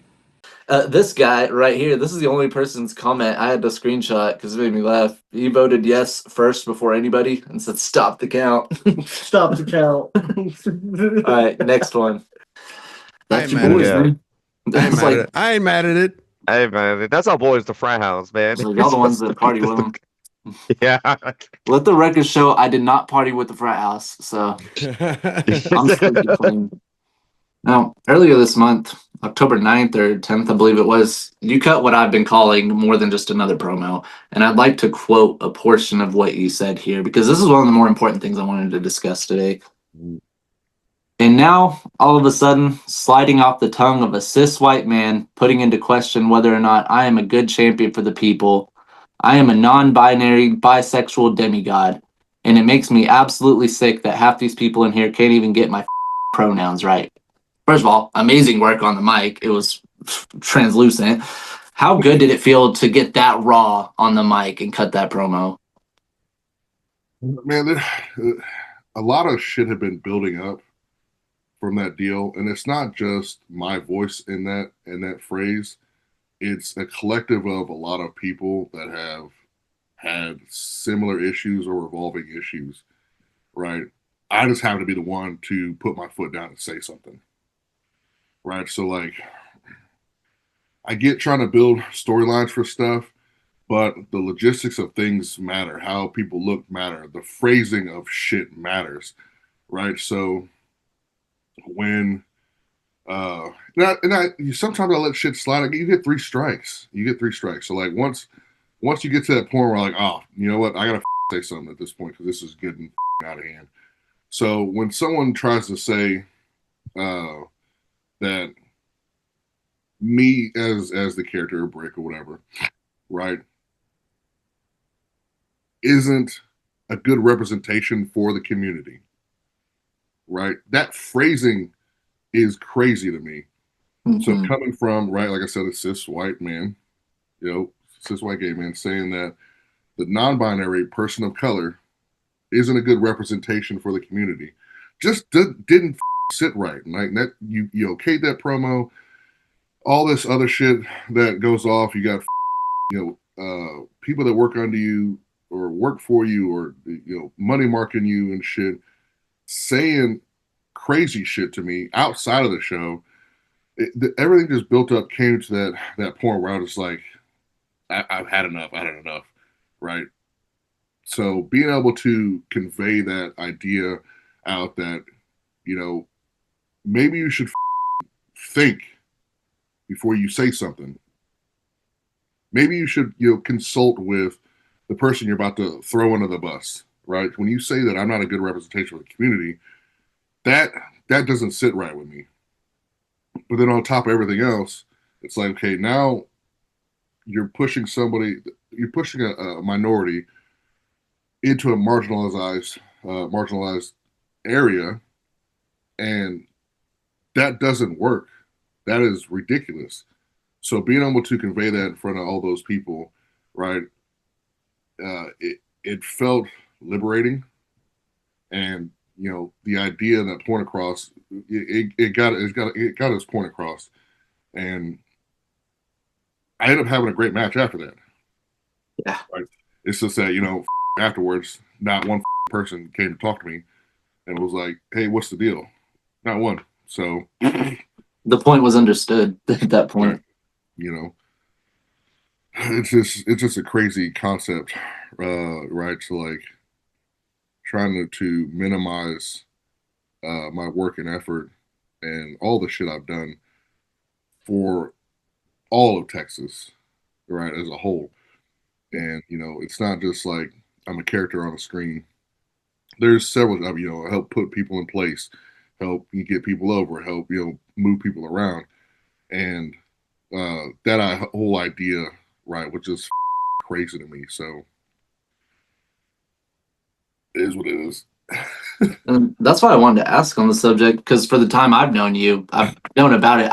This guy right here, this is the only person's comment I had to screenshot because it made me laugh. He voted yes first before anybody and said, "Stop the count." Stop the count. All right, next one. I That's ain't your mad boys, at it. man. I ain't That's mad at like, it. I ain't mad at it. Hey man, that's our boys, the frat house, man. so y'all the ones that party with them. Yeah. Let the record show I did not party with the frat house, so I'm squeaky clean. Now, earlier this month, October 9th or 10th, I believe it was, you cut what I've been calling more than just another promo. And I'd like to quote a portion of what you said here because this is one of the more important things I wanted to discuss today. And now, all of a sudden, sliding off the tongue of a cis white man, putting into question whether or not I am a good champion for the people. I am a non binary, bisexual demigod. And it makes me absolutely sick that half these people in here can't even get my pronouns right. First of all, amazing work on the mic. It was translucent. How good did it feel to get that raw on the mic and cut that promo? Man, a lot of shit had been building up from that deal, and it's not just my voice in that phrase. It's a collective of a lot of people that have had similar issues or revolving issues, right? I just happen to be the one to put my foot down and say something, right? So like, I get trying to build storylines for stuff, but the logistics of things matter. How people look matter. The phrasing of shit matters, right? So when sometimes I let shit slide. Like, you get 3 strikes. You get 3 strikes. So like once you get to that point where like, oh, you know what, I gotta say something at this point because this is getting out of hand. So when someone tries to say that me as the character or Brick or whatever, right, isn't a good representation for the community, right? That phrasing is crazy to me. So coming from, right, like I said, a cis white man, cis white gay man saying that the non-binary person of color isn't a good representation for the community, just didn't sit right. Like that, you okayed that promo, all this other shit that goes off. You got people that work under you or work for you or money marking you and shit, saying crazy shit to me outside of the show. Everything just built up came to that point where I was like, I've had enough. I had enough, right? So being able to convey that idea out that maybe you should think before you say something. Maybe you should consult with the person you're about to throw under the bus, right? When you say that I'm not a good representation of the community, that doesn't sit right with me. But then on top of everything else, it's like, okay, now you're pushing a minority into a marginalized area, and that doesn't work. That is ridiculous. So being able to convey that in front of all those people, right? It felt liberating, and the idea and that point across, it got its point across, and I ended up having a great match after that. Yeah. Right? It's just that afterwards, not one person came to talk to me and was like, "Hey, what's the deal?" Not one. So the point was understood at that point. It's just a crazy concept, right? So like trying to minimize my work and effort and all the shit I've done for all of Texas, right, as a whole. And it's not just like I'm a character on a screen. There's several of help put people in place, help you get people over, help move people around, and that whole idea, right, was just crazy to me. So it is what it is. And that's why I wanted to ask on the subject, because for the time I've known you, I've known about it.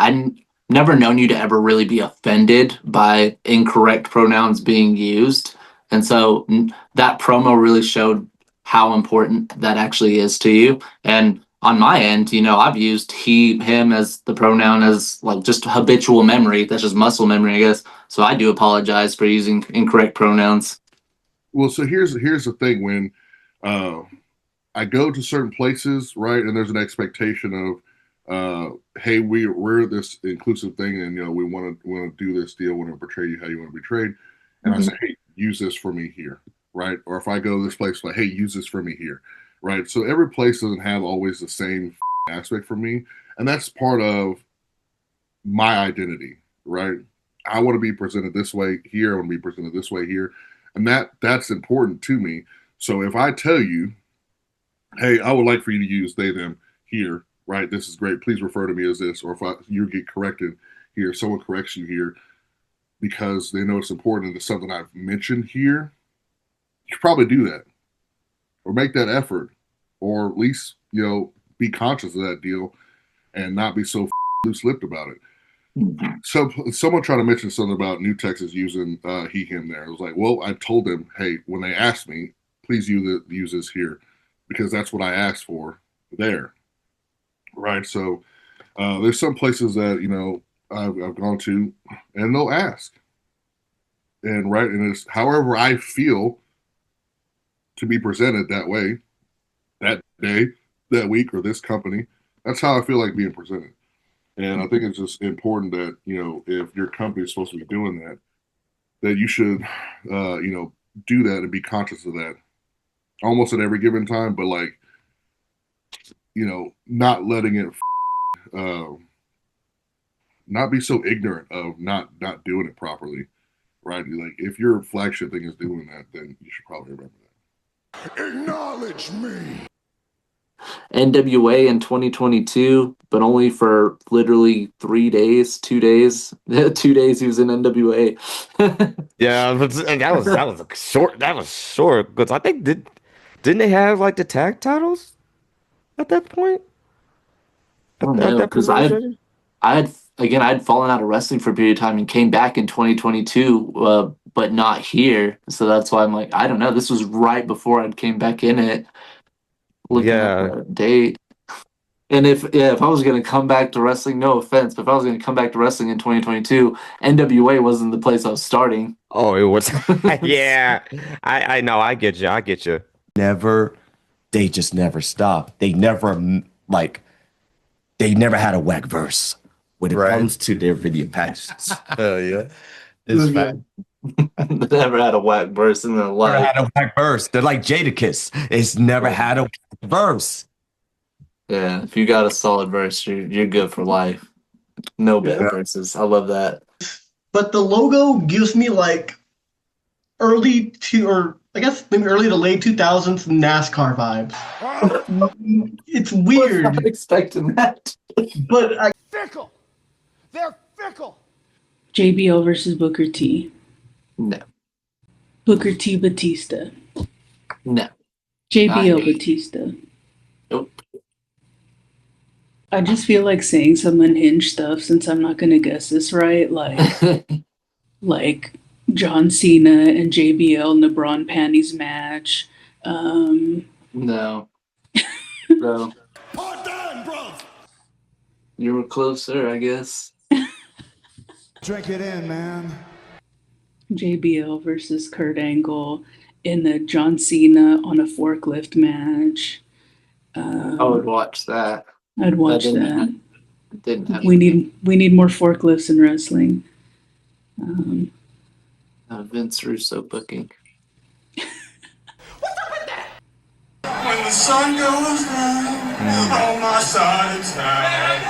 Never known you to ever really be offended by incorrect pronouns being used. And so that promo really showed how important that actually is to you. And on my end, I've used he, him as the pronoun as like just habitual memory. That's just muscle memory, I guess. So I do apologize for using incorrect pronouns. Well, so here's the thing when I go to certain places, right, and there's an expectation of, hey, we're this inclusive thing, and we want to do this deal, want to portray you how you want to be portrayed, and I say, hey, use this for me here, right? Or if I go to this place, like, hey, use this for me here, right? So every place doesn't have always the same aspect for me, and that's part of my identity, right? I want to be presented this way here. I want to be presented this way here, and that's important to me. So if I tell you, hey, I would like for you to use they, them here, right? This is great. Please refer to me as this. Or if you get corrected here, someone corrects you here because they know it's important and it's something I've mentioned here, you should probably do that or make that effort or at least, be conscious of that deal and not be so loose-lipped about it. So someone tried to mention something about New Texas using he, him there. I was like, well, I told them, hey, when they asked me, please use this here because that's what I asked for there. Right. So there's some places that, I've gone to and they'll ask. And right. And it's however I feel to be presented that way, that day, that week, or this company. That's how I feel like being presented. And I think it's just important that, if your company is supposed to be doing that, that you should, do that and be conscious of that almost at every given time, but like, not letting it, not be so ignorant of not doing it properly, right? Like if your flagship thing is doing that, then you should probably remember that. Acknowledge me. NWA in 2022, but only for literally 3 days, 2 days. 2 days he was in NWA. Yeah, but that was a short. That was short because I think didn't they have like the tag titles at that point? I don't At know, that because I promotion? had again, I'd fallen out of wrestling for a period of time and came back in 2022, but not here. So that's why I'm like, I don't know. This was right before I came back in it. Looking at Yeah. the date. And if I was gonna come back to wrestling, no offense, but if I was gonna come back to wrestling in 2022, NWA wasn't the place I was starting. Oh, it was. Yeah, I know. I get you. I get you. They just never stop. They never like they never had a whack verse when it comes to their video packages. Hell yeah. It's fact. They never had a whack verse in their Never life. had a whack verse. They're like Jadakiss. It's never had a whack verse. Yeah, if you got a solid verse, you're good for life. No bad Yeah. verses. I love that. But the logo gives me like early to late 2000s NASCAR vibes. It's weird. I was not expecting that. But I Fickle. They're fickle. JBL versus Booker T. No. Booker T Batista. No. JBL Batista. Nope. I just feel like saying some unhinged stuff since I'm not gonna guess this right. Like John Cena and JBL in the Braun Panties match. No. So you were closer, I guess. Drink it in, man. JBL versus Kurt Angle in the John Cena on a forklift match. I would watch that. I'd watch didn't that. Didn't happen. We need more forklifts in wrestling. Vince Russo booking. When the sun goes down on my side of town,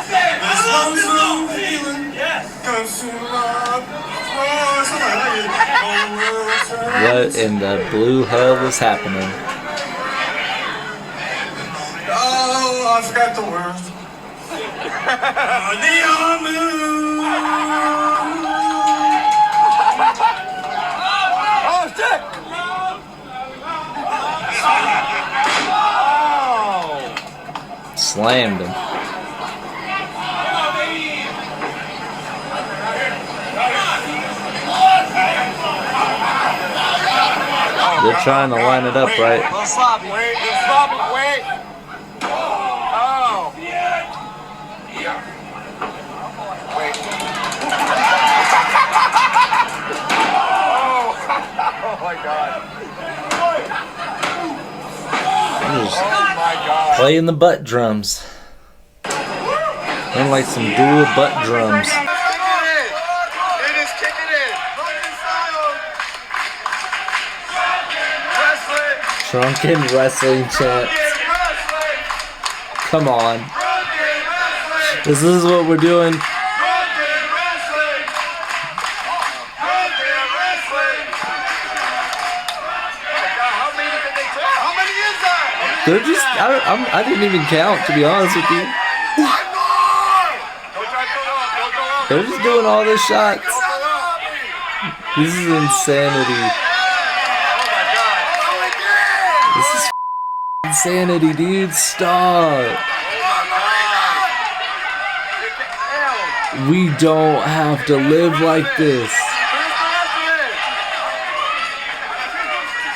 this lonesome feeling comes to my What in the blue hell is happening? Oh, I forgot the words. Neon moon. Oh, shit! Slammed him. They're trying to line it up right. Little sloppy. Wait, little sloppy, wait. Oh. Wait. Oh my God. Oh my God. Playing the butt drums. And like some dual butt drums. It is kicking in. Drunken wrestling chants. Come on. This is what we're doing. They're just, I didn't even count, to be honest with you. They're just doing all the shots. This is insanity. This is insanity, dude. Stop. We don't have to live like this.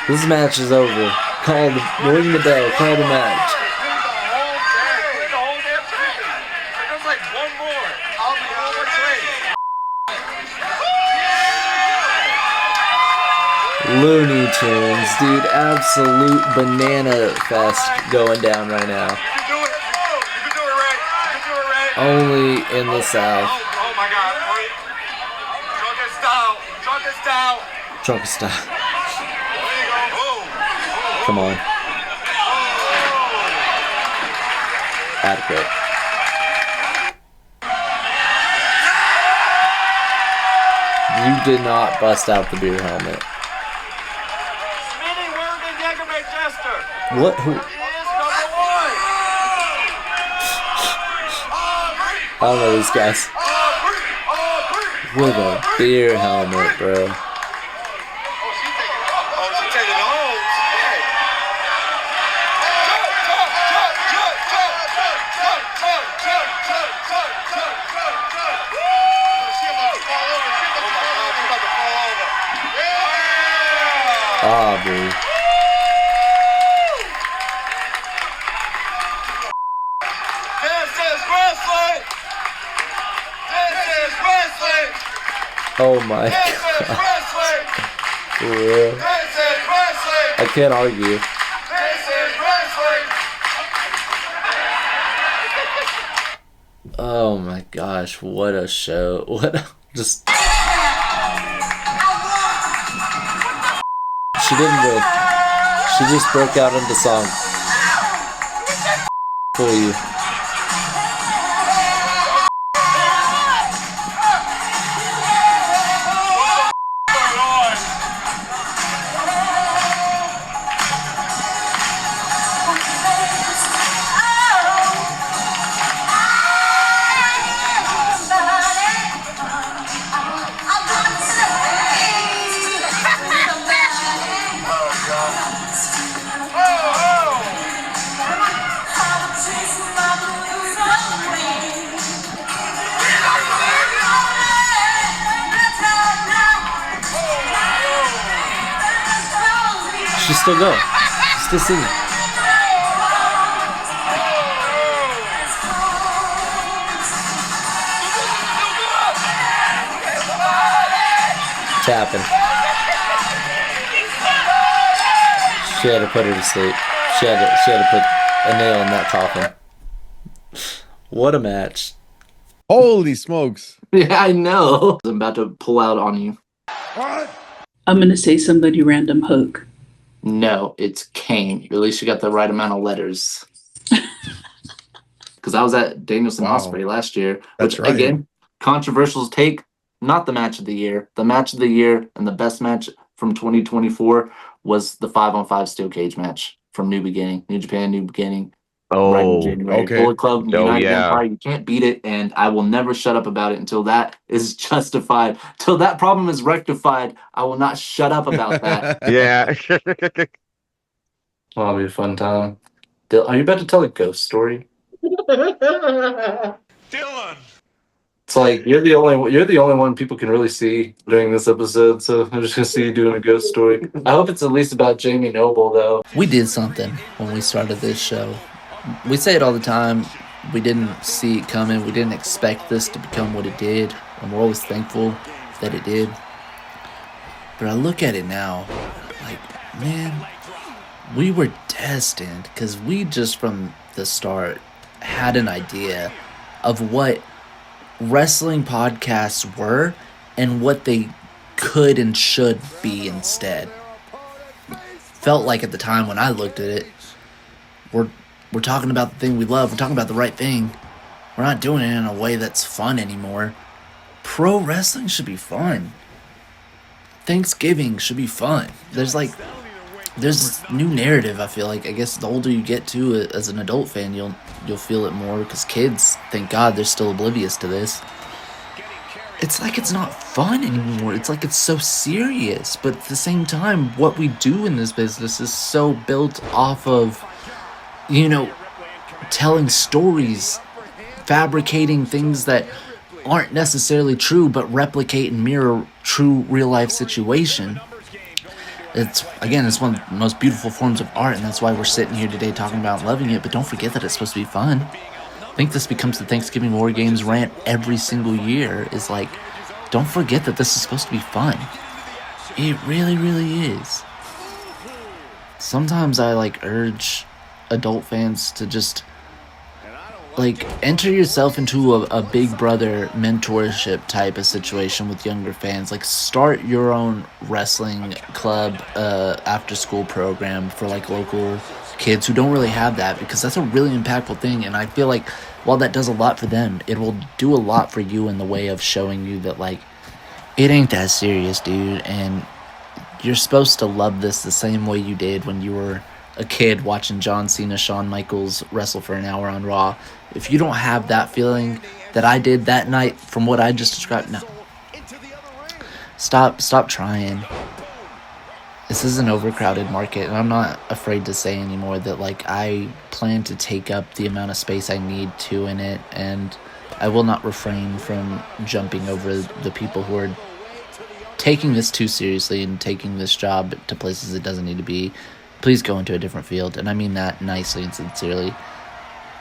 This match is over. Ring the bell. Call the match. Looney Tunes, dude. Absolute banana fest going down right now. Only in the South. Oh my God. Drunken style. Drunken style. Come on. Adequate. You did not bust out the beer helmet. What? Who? I don't know these guys. With a beer helmet, bro. Aubrey. Oh my God. For real. I can't argue. Oh my gosh, what a show. What a, just she didn't win. She just broke out into song. For you. She's still going. She's still singing. Tapping. She had to put her to sleep. She had to put a nail in that coffin. What a match. Holy smokes. Yeah, I know. I'm about to pull out on you. I'm gonna say somebody random Hook. No, it's Kane. At least you got the right amount of letters. Because I was at Danielson Osprey last year, That's which right. again, controversial take, not the match of the year. The match of the year and the best match from 2024 was the 5-on-5 steel cage match from New Beginning, New Japan, New Beginning. Right in Oh, January. okay. Bullet Club, oh United yeah. Empire, you can't beat it, and I will never shut up about it until that is justified. Till that problem is rectified, I will not shut up about that. Yeah. Well, it'll be a fun time. Are you about to tell a ghost story? Dylan. It's like you're the only one people can really see during this episode, so I'm just gonna see you doing a ghost story. I hope it's at least about Jamie Noble though. We did something when we started this show. We say it all the time. We didn't see it coming. We didn't expect this to become what it did, and we're always thankful that it did. But I look at it now, like, man, we were destined because we just from the start had an idea of what wrestling podcasts were and what they could and should be instead. Felt like at the time when I looked at it, we're talking about the thing we love. We're talking about the right thing. We're not doing it in a way that's fun anymore. Pro wrestling should be fun. Thanksgiving should be fun. There's this new narrative. I feel like, I guess the older you get to it as an adult fan, you'll feel it more because kids, thank God, they're still oblivious to this. It's like it's not fun anymore. It's like it's so serious. But at the same time, what we do in this business is so built off of, telling stories, fabricating things that aren't necessarily true, but replicate and mirror true real life situation. It's one of the most beautiful forms of art, and that's why we're sitting here today talking about and loving it. But don't forget that it's supposed to be fun. I think this becomes the Thanksgiving War Games rant every single year. Is like, don't forget that this is supposed to be fun. It really, really is. Sometimes I urge adult fans to just enter yourself into a big brother mentorship type of situation with younger fans. Start your own wrestling club after school program for local kids who don't really have that, because that's a really impactful thing. And I feel like while that does a lot for them, it will do a lot for you in the way of showing you that it ain't that serious, dude, and you're supposed to love this the same way you did when you were a kid watching John Cena, Shawn Michaels wrestle for an hour on Raw. If you don't have that feeling that I did that night from what I just described, no. Stop trying. This is an overcrowded market, and I'm not afraid to say anymore that I plan to take up the amount of space I need to in it, and I will not refrain from jumping over the people who are taking this too seriously and taking this job to places it doesn't need to be. Please go into a different field, and I mean that nicely and sincerely.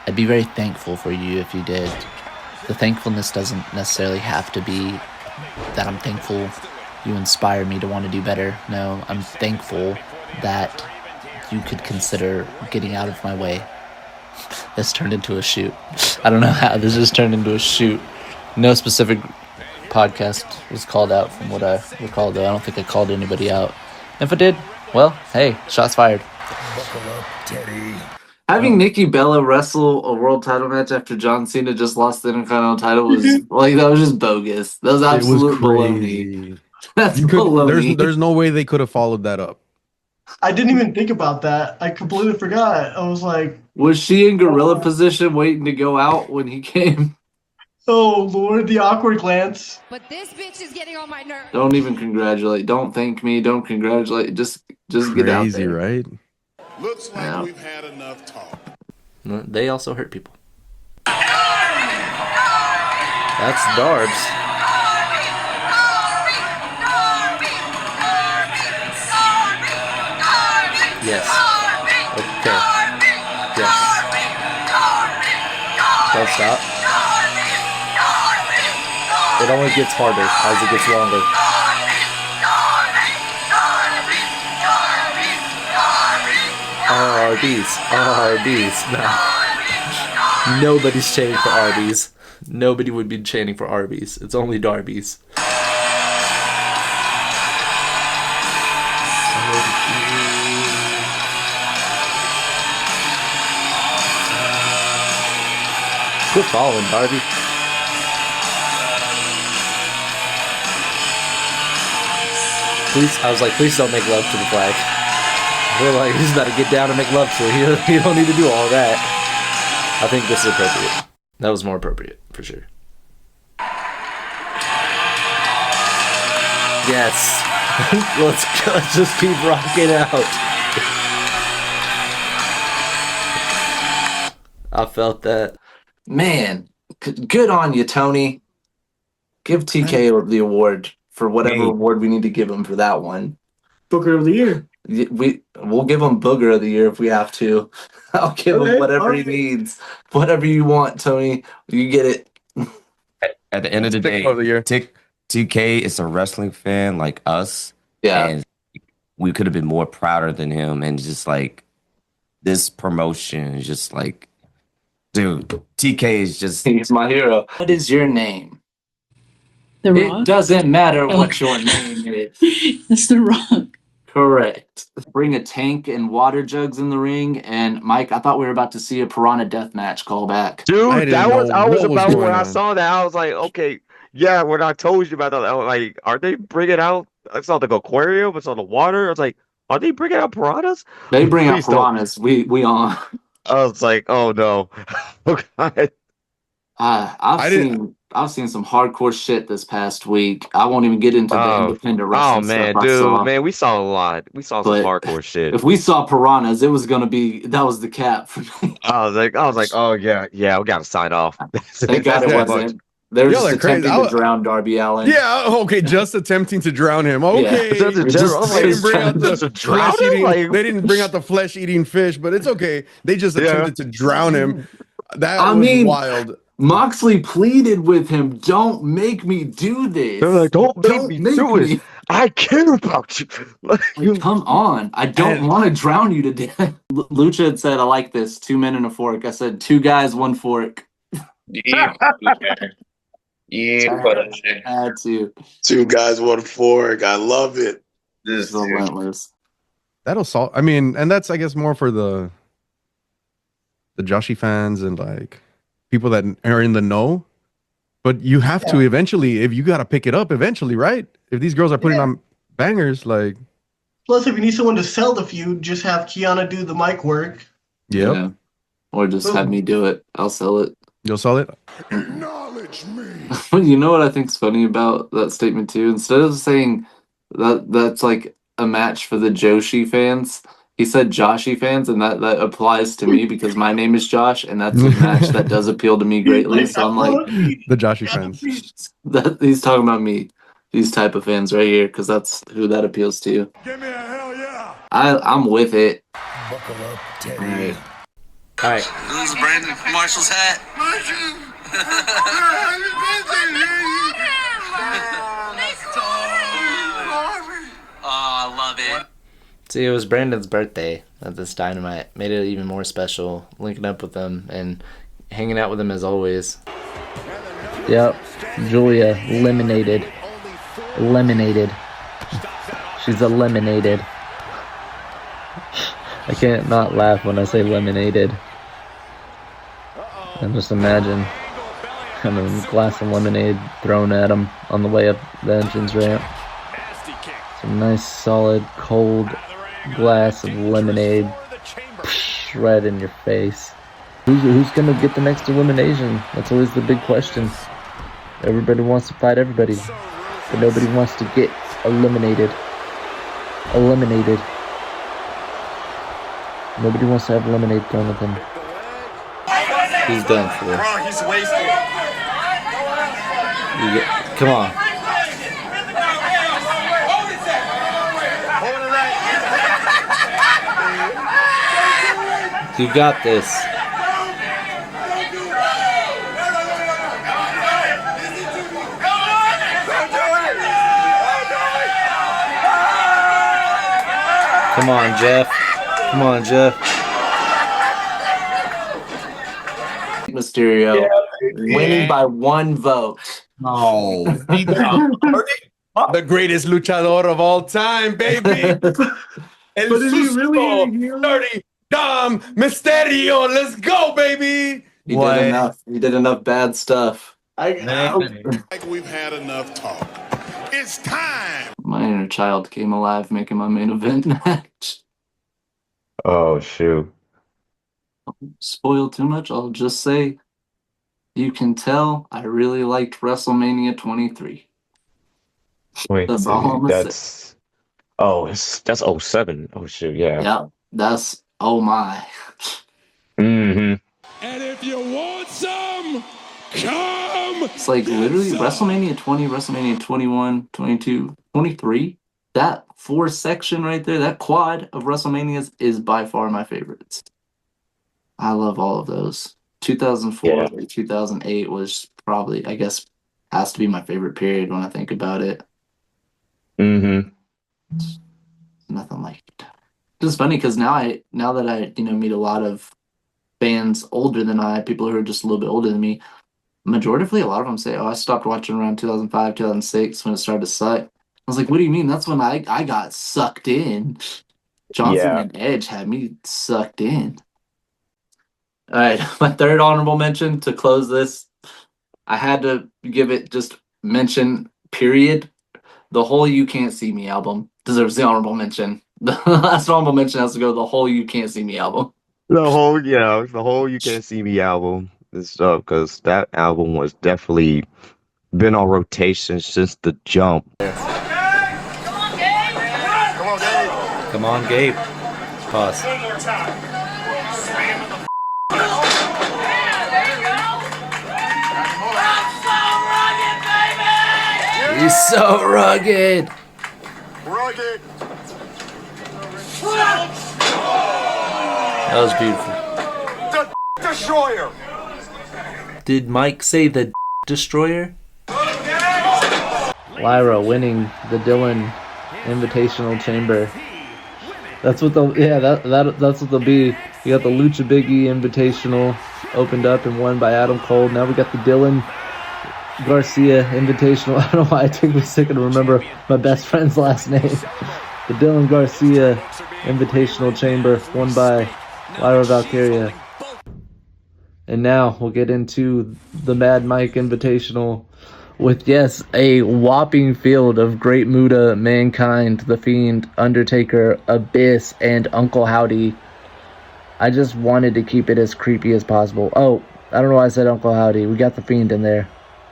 I'd be very thankful for you if you did. The thankfulness doesn't necessarily have to be that I'm thankful you inspire me to want to do better. No, I'm thankful that you could consider getting out of my way. This turned into a shoot. I don't know how this just turned into a shoot. No specific podcast was called out from what I recall, though. I don't think I called anybody out. If I did, well, hey, shots fired. Buckle up, Teddy. Having Nikki Bella wrestle a world title match after John Cena just lost the Intercontinental title was that was just bogus. That was absolute baloney. That's baloney. There's no way they could have followed that up. I didn't even think about that. I completely forgot. I was like, was she in gorilla position waiting to go out when he came? Oh Lord, the awkward glance. But this bitch is getting on my nerves. Don't even congratulate. Don't thank me. Don't congratulate. Just get out there. Crazy, right? Looks like we've had enough talk. They also hurt people. That's Darbs. Yes. Okay. Yes. Don't stop. It only gets harder as it gets longer. Arby's. Arby's. Nah. Nobody's chanting for Arby's. Nobody would be chanting for Arby's. It's only Darby's. Quit following, Darby. Please, I was like, please don't make love to the flag. We're like, he's about to get down and make love to it. You don't need to do all that. I think this is appropriate. That was more appropriate, for sure. Yes. Let's just keep rocking out. I felt that. Man, good on you, Tony. Give TK the award for whatever award we need to give him for that one. Booker of the Year. We'll give him Booger of the Year if we have to. I'll give him whatever he needs. Whatever you want, Tony. You get it. At the end of the day, TK is a wrestling fan like us. Yeah. And we could have been more prouder than him. And just like this promotion is just like, dude, TK is just. He's my hero. What is your name? The Rock? It doesn't matter what your name is. It's The Rock. Correct. Bring a tank and water jugs in the ring. And Mike, I thought we were about to see a Piranha Death Match call back. Dude, I was about when I saw that. I was like, okay, yeah. When I told you about that, I was like, are they bringing out? I saw the aquarium. It's on the water. I was like, are they bringing out piranhas? They bring out Please don't. piranhas. We on. I was like, oh no. Oh god. I've seen some hardcore shit this past week. I won't even get into the independent wrestling man, stuff I dude, saw. man, we saw a lot. We saw some But hardcore shit. If we saw piranhas, it was gonna be that was the cap for me. I was like, oh yeah, we gotta sign off. Thank God it wasn't. They were Y'all just are crazy. attempting to drown Darby Allin. Yeah, okay, just attempting to drown him. Okay. Yeah. They didn't bring out the flesh-eating. They didn't bring out the flesh-eating fish, but it's okay. They just attempted to drown him. That was wild. Moxley pleaded with him, "Don't make me do this." They're like, don't make me do this. I care about you. Like, come on. I don't want to drown you to death. Lucha had said, I like this. 2 men and a fork. I said, 2 guys, 1 fork. Yeah. Had to. 2 guys, 1 fork. I love it. This is relentless. That'll solve. I mean, and that's I guess more for the Joshi fans and like people that are in the know. But you have to eventually, if you got to pick it up eventually, right? If these girls are putting on bangers, like. Plus, if you need someone to sell the feud, just have Kiana do the mic work. Yep. Yeah. Or just have me do it. I'll sell it. You'll sell it? Acknowledge me. You know what I think's funny about that statement too? Instead of saying that's like a match for the Joshi fans, he said Joshi fans, and that applies to me because my name is Josh, and that's a match that does appeal to me greatly. So I'm like, the Joshi fans. He's talking about me, these type of fans right here, because that's who that appeals to. Give me a hell yeah. I'm with it. Buckle up, Teddy. All right. This is Brandon Marshall's hat. Oh, I love it. See, it was Brandon's birthday at this Dynamite. Made it even more special, linking up with him and hanging out with him as always. Yep, Julia, eliminated. She's eliminated. I can't not laugh when I say lemonaded. And just imagine having a glass of lemonade thrown at him on the way up the entrance ramp. Some nice, solid, cold glass of lemonade right in your face. Who's gonna get the next elimination? That's always the big question. Everybody wants to fight everybody, but nobody wants to get eliminated. Nobody wants to have lemonade thrown at them. He's done for. Bro, he's wasted. Come on. You got this. Come on, Jeff. Come on, Jeff. Mysterio winning by 1 vote. Oh, The greatest luchador of all time, baby. El But is he really a Susto, hero? Dirty Dom Mysterio. Let's go, baby. He did enough. He did enough bad stuff. Like we've had enough talk. It's time. My inner child came alive making my main event match. Oh shoot. Spoil too much, I'll just say you can tell I really liked WrestleMania 23. Wait, That's all I'm gonna say. that's 07. Oh shoot, yeah. Yeah, that's oh my. Mm-hmm. And if you want some, come. It's like literally WrestleMania 20, WrestleMania 21, 22, 23. That 4 section right there, that quad of WrestleManias is by far my favorites. I love all of those. 2004 to 2008 was probably, I guess, has to be my favorite period when I think about it. Mm-hmm. Nothing like it. It's funny because now that I meet a lot of fans older than I, people who are just a little bit older than me, majoritively a lot of them say, "Oh, I stopped watching around 2005, 2006 when it started to suck." I was like, "What do you mean? That's when I got sucked in." Johnson and Edge had me sucked in. All right, my third honorable mention to close this, I had to give it just mention, period. The whole You Can't See Me album deserves the honorable mention. The last honorable mention has to go the whole You Can't See Me album. The whole You Can't See Me album and stuff, because that album was definitely been on rotation since the jump. Come on, Gabe. Pause. One more time. He's so rugged. Rugged. That was beautiful. The Destroyer. Did Mike say the Destroyer? Lyra winning the Dylan Invitational Chamber. That's what that's what they'll be. You got the Lucha Biggie Invitational opened up and won by Adam Cole. Now we got the Dylan Garcia Invitational. I don't know why it took me a second to remember my best friend's last name. The Dylan Garcia Invitational Chamber won by Lyra Valkyria. And now we'll get into the Mad Mike Invitational with, yes, a whopping field of Great Muta, Mankind, The Fiend, Undertaker, Abyss, and Uncle Howdy. I just wanted to keep it as creepy as possible. Oh, I don't know why I said Uncle Howdy. We got The Fiend in there.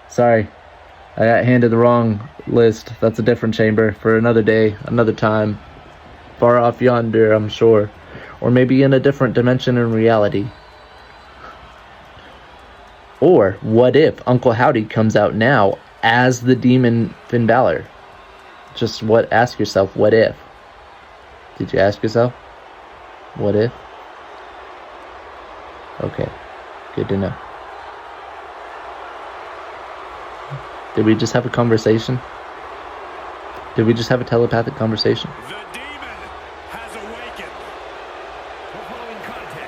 Sorry. I got handed the wrong list. That's a different chamber for another day, another time. Far off yonder, I'm sure. Or maybe in a different dimension in reality. Or what if Uncle Howdy comes out now as the demon Finn Balor? Ask yourself, what if? Did you ask yourself? What if? Okay, good to know. Did we just have a conversation? Did we just have a telepathic conversation?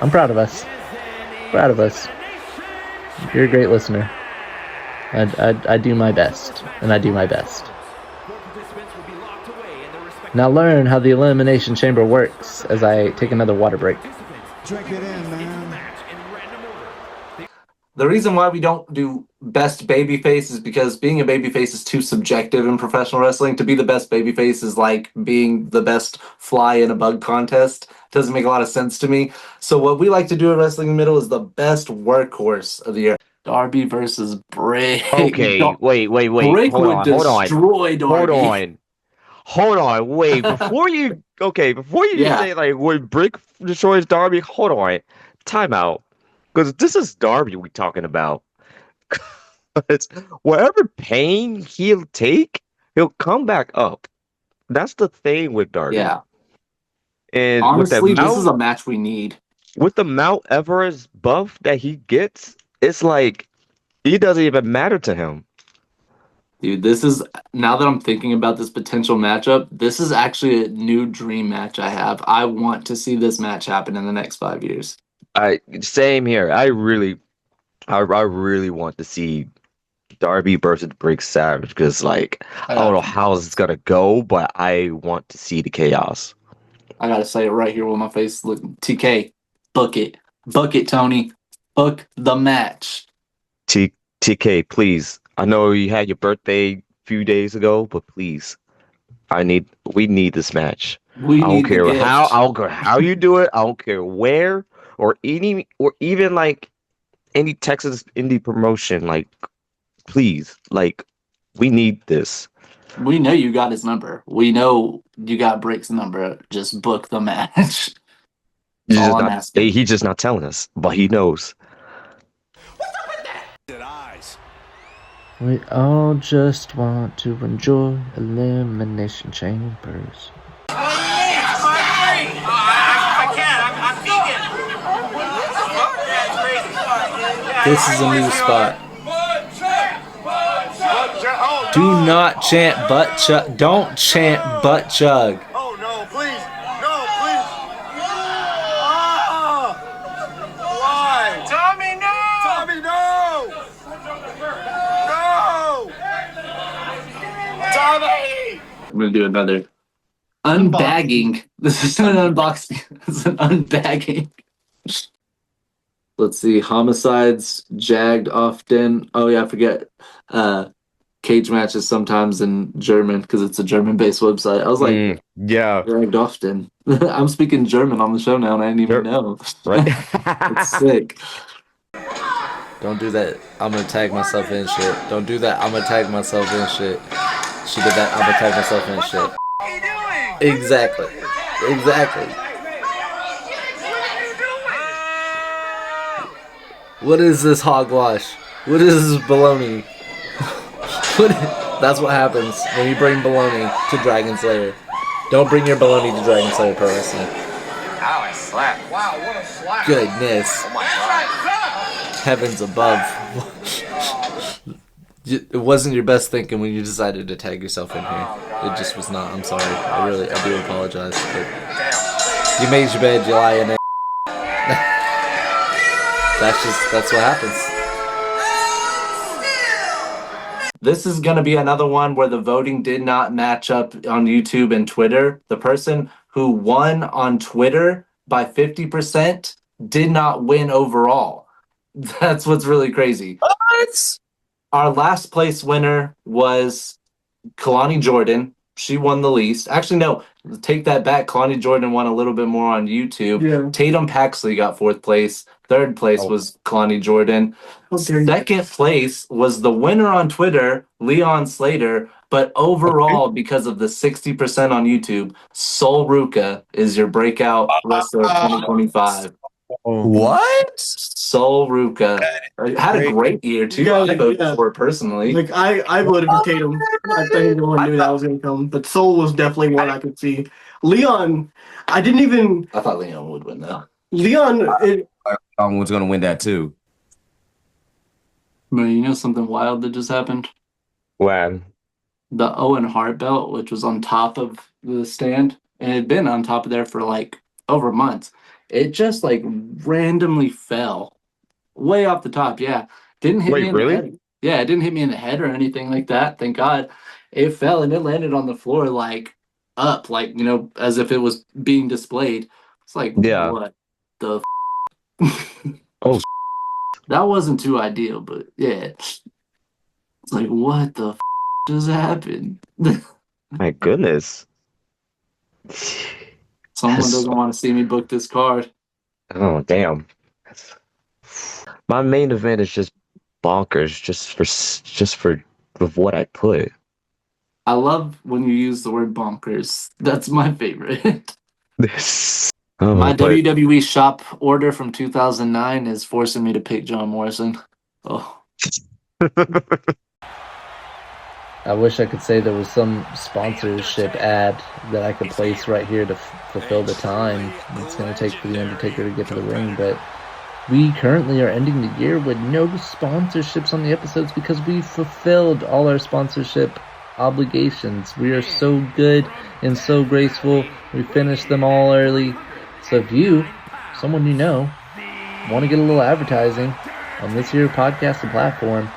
I'm proud of us. Proud of us. You're a great listener. I do my best, and I do my best. Now learn how the Elimination Chamber works as I take another water break. Drink it in, man. The reason why we don't do best babyface is because being a babyface is too subjective in professional wrestling. To be the best babyface is like being the best fly in a bug contest. Doesn't make a lot of sense to me. So what we like to do at Wrestling in the Middle is the best workhorse of the year. Darby versus Bray. Okay, wait. Bray Hold would on. destroy Darby. Hold on, wait. Before you say like when Brick destroys Darby, hold on. Time out. Because this is Darby we talking about. It's whatever pain he'll take, he'll come back up. That's the thing with Darby. Yeah. And honestly, this is a match we need. With the Mount Everest buff that he gets, it's like it doesn't even matter to him. Dude, this is now that I'm thinking about this potential matchup, this is actually a new dream match I have. I want to see this match happen in the next 5 years. Same here. I really want to see Darby versus Brick Savage because, like, I don't know how it's gonna go, but I want to see the chaos. I gotta say it right here with my face. Look, TK, book it, Tony, book the match. TK, please. I know you had your birthday a few days ago, but please, we need this match. We I don't need the care how gift. I don't care how you do it. I don't care where or even like any Texas indie promotion. Like, please, like, we need this. We know you got his number. We know you got Brick's number. Just book the match. He's just not telling us, but he knows. We all just want to enjoy Elimination Chambers. This is a new spot. Do not chant butt chug. Don't chant butt chug. Oh no, please. No, please. Ah! Why? Tommy, no! Tommy, no! No! Tommy! I'm gonna do another unbagging. This is an unboxing. This is an unbagging. Let's see. Homicides, jagged often. Oh yeah, I forget. Cage matches sometimes in German because it's a German-based website. I was like, yeah, jagged often. I'm speaking German on the show now, and I didn't even know. Right? It's sick. Don't do that. I'm gonna tag myself in shit. Don't do that. I'm gonna tag myself in shit. She did that. I'm gonna tag myself in shit. Exactly. Exactly. What is this hogwash? What is this baloney? That's what happens when you bring baloney to Dragon Slayer. Don't bring your baloney to Dragon Slayer Pro Wrestling. Ow, I slapped. Wow, what a slap. Goodness. Oh my god. Heavens above. It wasn't your best thinking when you decided to tag yourself in here. It just was not. I'm sorry. I do apologize. But you made your bed, you lie in it. That's what happens. This is going to be another one where the voting did not match up on YouTube and Twitter. The person who won on Twitter by 50% did not win overall. That's what's really crazy. What? Our last place winner was Kalani Jordan. She won the least. Actually, no, take that back. Kalani Jordan won a little bit more on YouTube. Yeah. Tatum Paxley got 4th place. 3rd place was Kalani Jordan. Second place was the winner on Twitter, Leon Slater. But overall, because of the 60% on YouTube, Sol Ruka is your breakout wrestler of 2025. What? Sol Ruka had a great year too. I voted for it personally. Like I voted for Tatum. I think everyone knew that was gonna come, but Soul was definitely one I could see. Leon, I thought Leon would win though. Leon was gonna win that too. But you know something wild that just happened? When? The Owen Hart belt, which was on top of the stand, and it had been on top of there for like over months. It just like randomly fell way off the top. Yeah. Didn't hit me in the head. Yeah, it didn't hit me in the head or anything like that. Thank God. It fell and it landed on the floor like up, like, you know, as if it was being displayed. It's like, what the Oh, that wasn't too ideal, but yeah. It's like, what the just happened? My goodness. Someone doesn't want to see me book this card. Oh, damn. My main event is just bonkers, just for what I put. I love when you use the word bonkers. That's my favorite. My WWE shop order from 2009 is forcing me to pick John Morrison. Oh. I wish I could say there was some sponsorship ad that I could place right here to fulfill the time it's going to take for The Undertaker to get to the ring, but We currently are ending the year with no sponsorships on the episodes because we fulfilled all our sponsorship obligations. We are so good and so graceful. We finished them all early. So if you, someone you know, want to get a little advertising on this here podcasting platform,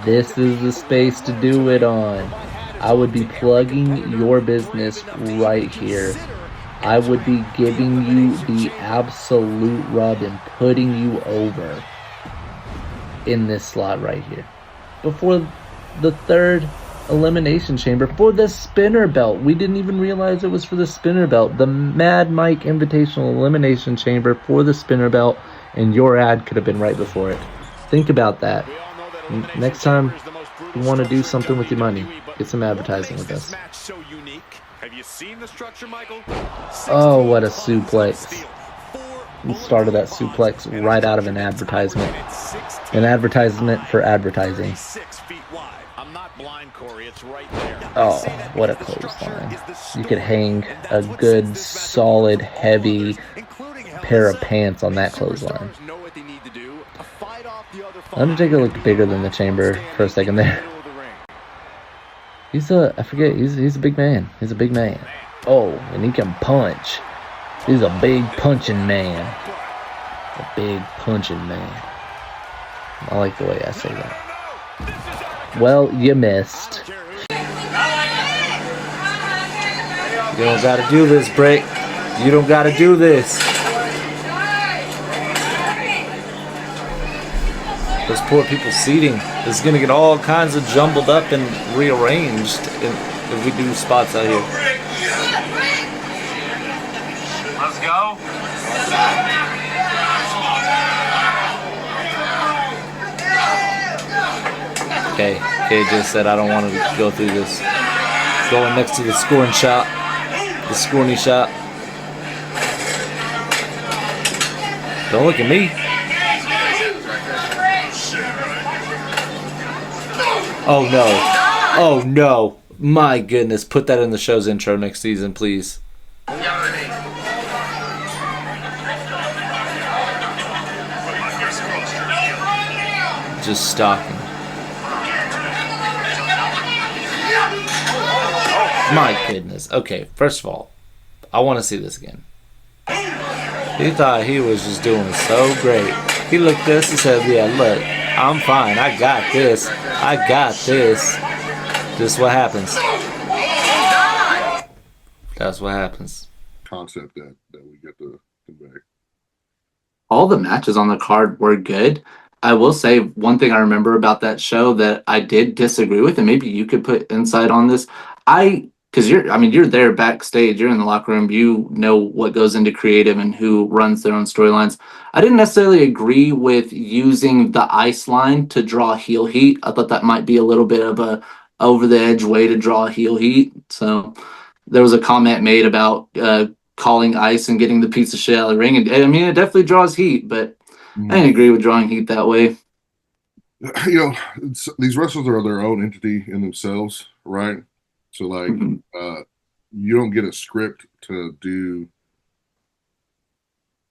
this is the space to do it on. I would be plugging your business right here. I would be giving you the absolute rub and putting you over in this slot right here. Before the third elimination chamber for the spinner belt. We didn't even realize it was for the spinner belt. The Mad Mike Invitational Elimination Chamber for the spinner belt, and your ad could have been right before it. Think about that. Next time you want to do something with your money, get some advertising with us. Have you seen the structure, Michael? Oh, what a suplex. We started that suplex right out of an advertisement. An advertisement for advertising. Oh, what a clothesline. You could hang a good, solid, heavy pair of pants on that clothesline. Undertaker looked bigger than the Chamber for a second there. He's a big man. He's a big man. Oh, and he can punch. He's a big punching man. A big punching man. I like the way I say that. Well, you missed. You don't gotta do this, Brick. You don't gotta do this. Those poor people's seating is gonna get all kinds of jumbled up and rearranged if we do spots out here. Let's go. Okay, KJ said I don't want to go through this. Going next to the scoring shop. The scorny shop. Don't look at me. Oh no. Oh no. My goodness. Put that in the show's intro next season, please. Just stalking. My goodness. Okay, first of all, I want to see this again. He thought he was just doing so great. He looked at this and said, yeah, look, I'm fine. I got this. I got this. This is what happens. That's what happens. Concept that we get to convey. All the matches on the card were good. I will say one thing I remember about that show that I did disagree with, and maybe you could put insight on this. Because you're there backstage, you're in the locker room, you know what goes into creative and who runs their own storylines. I didn't necessarily agree with using the ice line to draw heel heat. I thought that might be a little bit of a over the edge way to draw heel heat. So there was a comment made about calling ice and getting the piece of shit out of the ring, and I mean it definitely draws heat, but I didn't agree with drawing heat that way. You know, these wrestlers are their own entity in themselves, right? So like, you don't get a script to do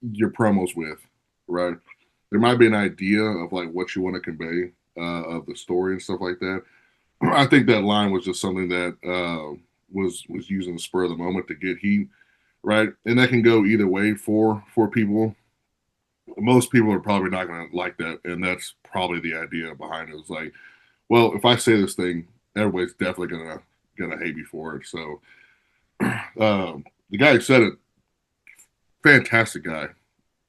your promos with, right? There might be an idea of like what you want to convey of the story and stuff like that. I think that line was just something that was used in the spur of the moment to get heat, right? And that can go either way for people. Most people are probably not going to like that, and that's probably the idea behind it. It's like, well, if I say this thing, everybody's definitely gonna hate me for it. So the guy who said it, fantastic guy.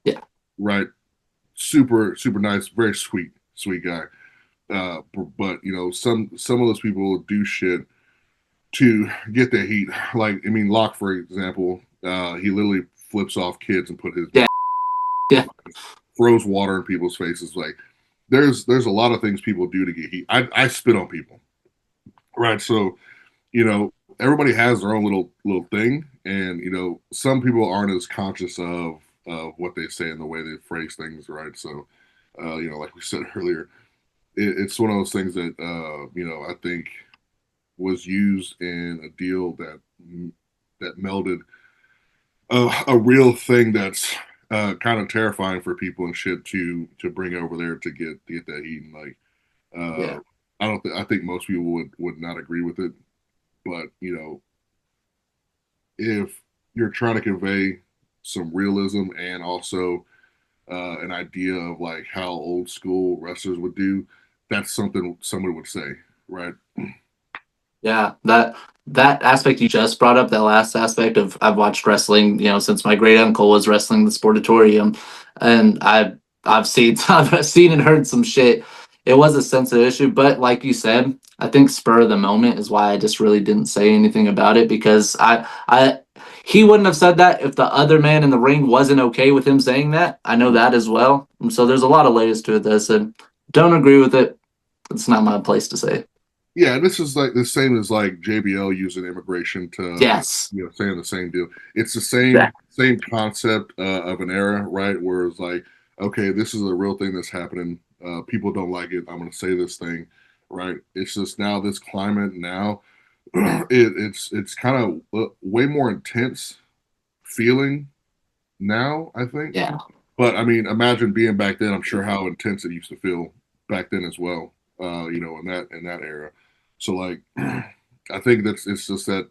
Yeah. Right. Super nice, very sweet guy. But you know, some of those people do shit to get the heat. Like, I mean, Locke, for example, he literally flips off kids and put his throws water in people's faces. Like, there's a lot of things people do to get heat. I spit on people. Right. So, you know, everybody has their own little thing, and you know, some people aren't as conscious of what they say and the way they phrase things, right? So, you know, like we said earlier, it's one of those things that you know, I think was used in a deal that melded a real thing that's kind of terrifying for people and shit to bring over there to get that heat. And like, Yeah. I think most people would not agree with it, but you know, if you're trying to convey some realism and also an idea of like how old school wrestlers would do, that's something somebody would say, right? Yeah, that aspect you just brought up, that last aspect of I've watched wrestling, since my great uncle was wrestling the Sportatorium, and I've seen I've seen and heard some shit. It was a sensitive issue, but like you said, I think spur of the moment is why I just really didn't say anything about it because I he wouldn't have said that if the other man in the ring wasn't okay with him saying that. I know that as well. And so there's a lot of layers to it that I said, don't agree with it. It's not my place to say. Yeah, this is like the same as like JBL using immigration to Yes. saying the same deal. It's the Yeah. same concept of an era, right? Where it's like, okay, this is a real thing that's happening. People don't like it. I'm going to say this thing, right? It's just now this climate now, it's kind of way more intense feeling now, I think. Yeah. But I mean, imagine being back then. I'm sure how intense it used to feel back then as well. In that era. So like, I think it's just that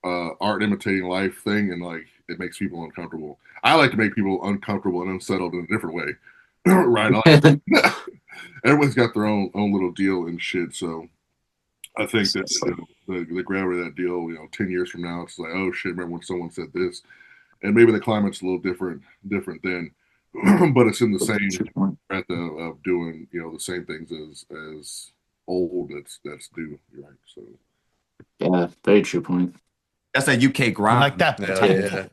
art imitating life thing, and like it makes people uncomfortable. I like to make people uncomfortable and unsettled in a different way, right? Everyone's got their own little deal and shit. So I think that the gravity of that deal, 10 years from now, it's like, oh shit, remember when someone said this? And maybe the climate's a little different then, but it's in the same breath of doing, the same things as old that's due, right? So yeah, very true point. That's a UK grind. Like that. Yeah. There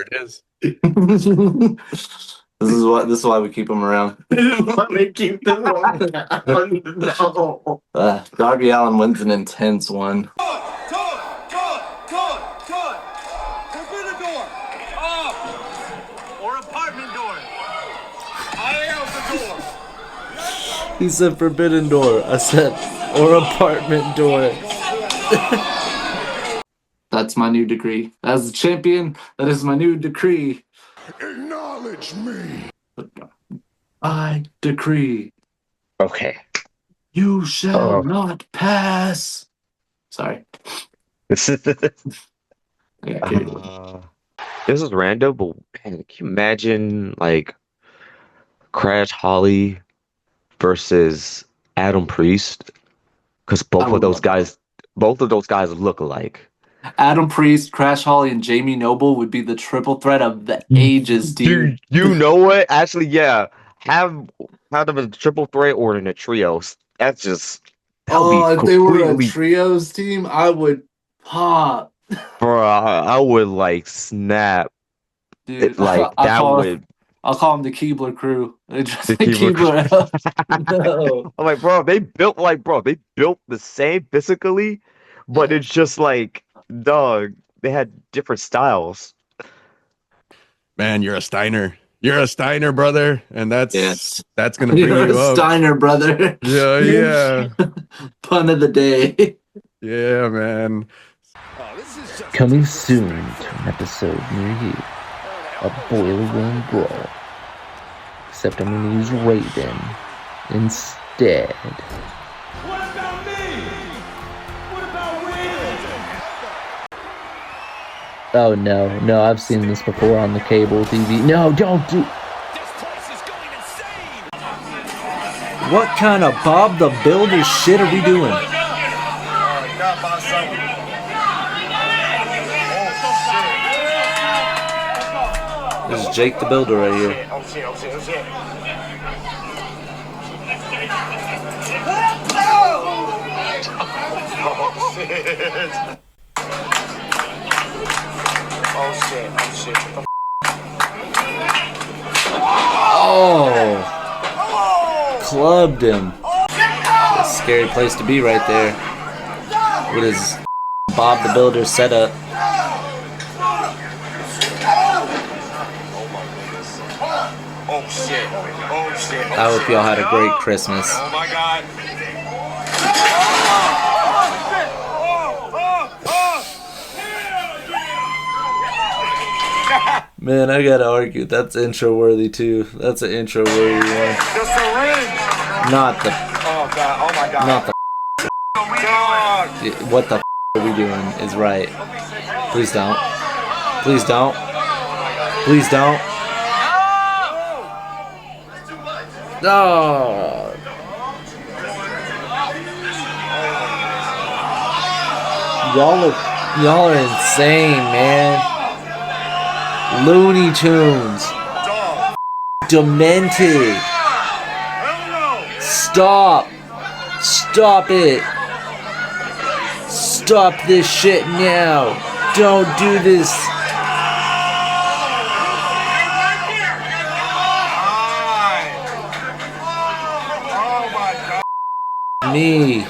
it is. This is why we keep them around. Let me keep them on. Darby Allin wins an intense one. Forbidden door. Or apartment door. I am the door. He said forbidden door. I said, or apartment door. That's my new decree. As the champion, that is my new decree. Acknowledge me. I decree. Okay. You shall not pass. Sorry. This is random, but man, can you imagine like Crash Holly versus Adam Priest? Because both of those guys look alike. Adam Priest, Crash Holly, and Jamie Noble would be the triple threat of the ages, dude. You know what? Actually, yeah. Have them as a triple threat or in a trios. That's just if they were a trios team, I would pop. Bro, I would like snap. Dude, I'll call them the Keebler crew. They just the Keebler. No. I'm like, they built the same physically, but it's just like, dog, they had different styles. Man, you're a Steiner. You're a Steiner, brother, and that's gonna bring You're you a up. Steiner, brother. Yeah. Pun of the day. Yeah, man. Coming soon to an episode near you, a Boiler Room Brawl. Except I'm gonna use Raven instead. What about me? What about Raven? Oh no, I've seen this before on the cable TV. No, don't do. What kind of Bob the Builder shit are we doing? This is Jake the Builder right here. Oh shit. Oh! Clubbed him. That's a scary place to be right there. With his Bob the Builder setup. Oh shit. I hope y'all had a great Christmas. Oh my god. Man, I gotta argue. That's intro worthy too. That's an intro worthy one. The syringe. Not the. Oh god. Oh my god. Not the. What the are we doing is right. Please don't. Please don't. Please don't. No. Y'all are insane, man. Looney Tunes. Demented. Stop. Stop it. Stop this shit now. Don't do this. Me.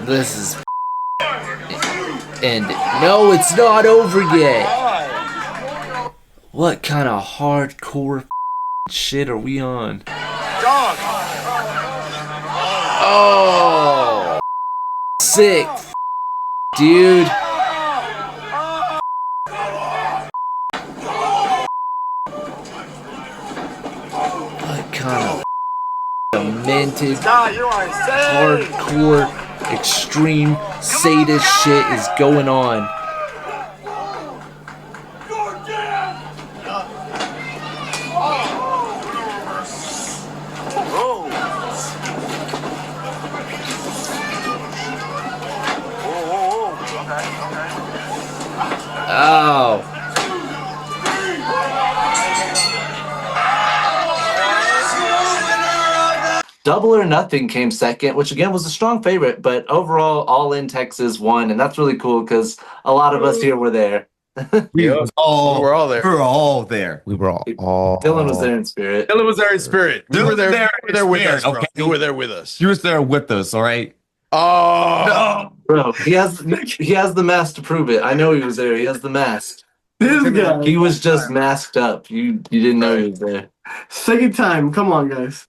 This is and no, it's not over yet. What kind of hardcore shit are we on? Oh, sick, dude. What kind of demented, hardcore, extreme sadist shit is going on? Oh. Double or Nothing came second, which again was a strong favorite, but overall, All In Texas won, and that's really cool because a lot of us here were there. We were all there. We were all there. We were all. Dylan was there in spirit. Dylan was there in spirit. We were there. You were there with us, bro. Okay. You were there with us. You was there with us, all right? Oh no, bro, he has the mask to prove it. I know he was there. He has the mask. This guy. He was just masked up. You didn't know he was there. Second time. Come on, guys.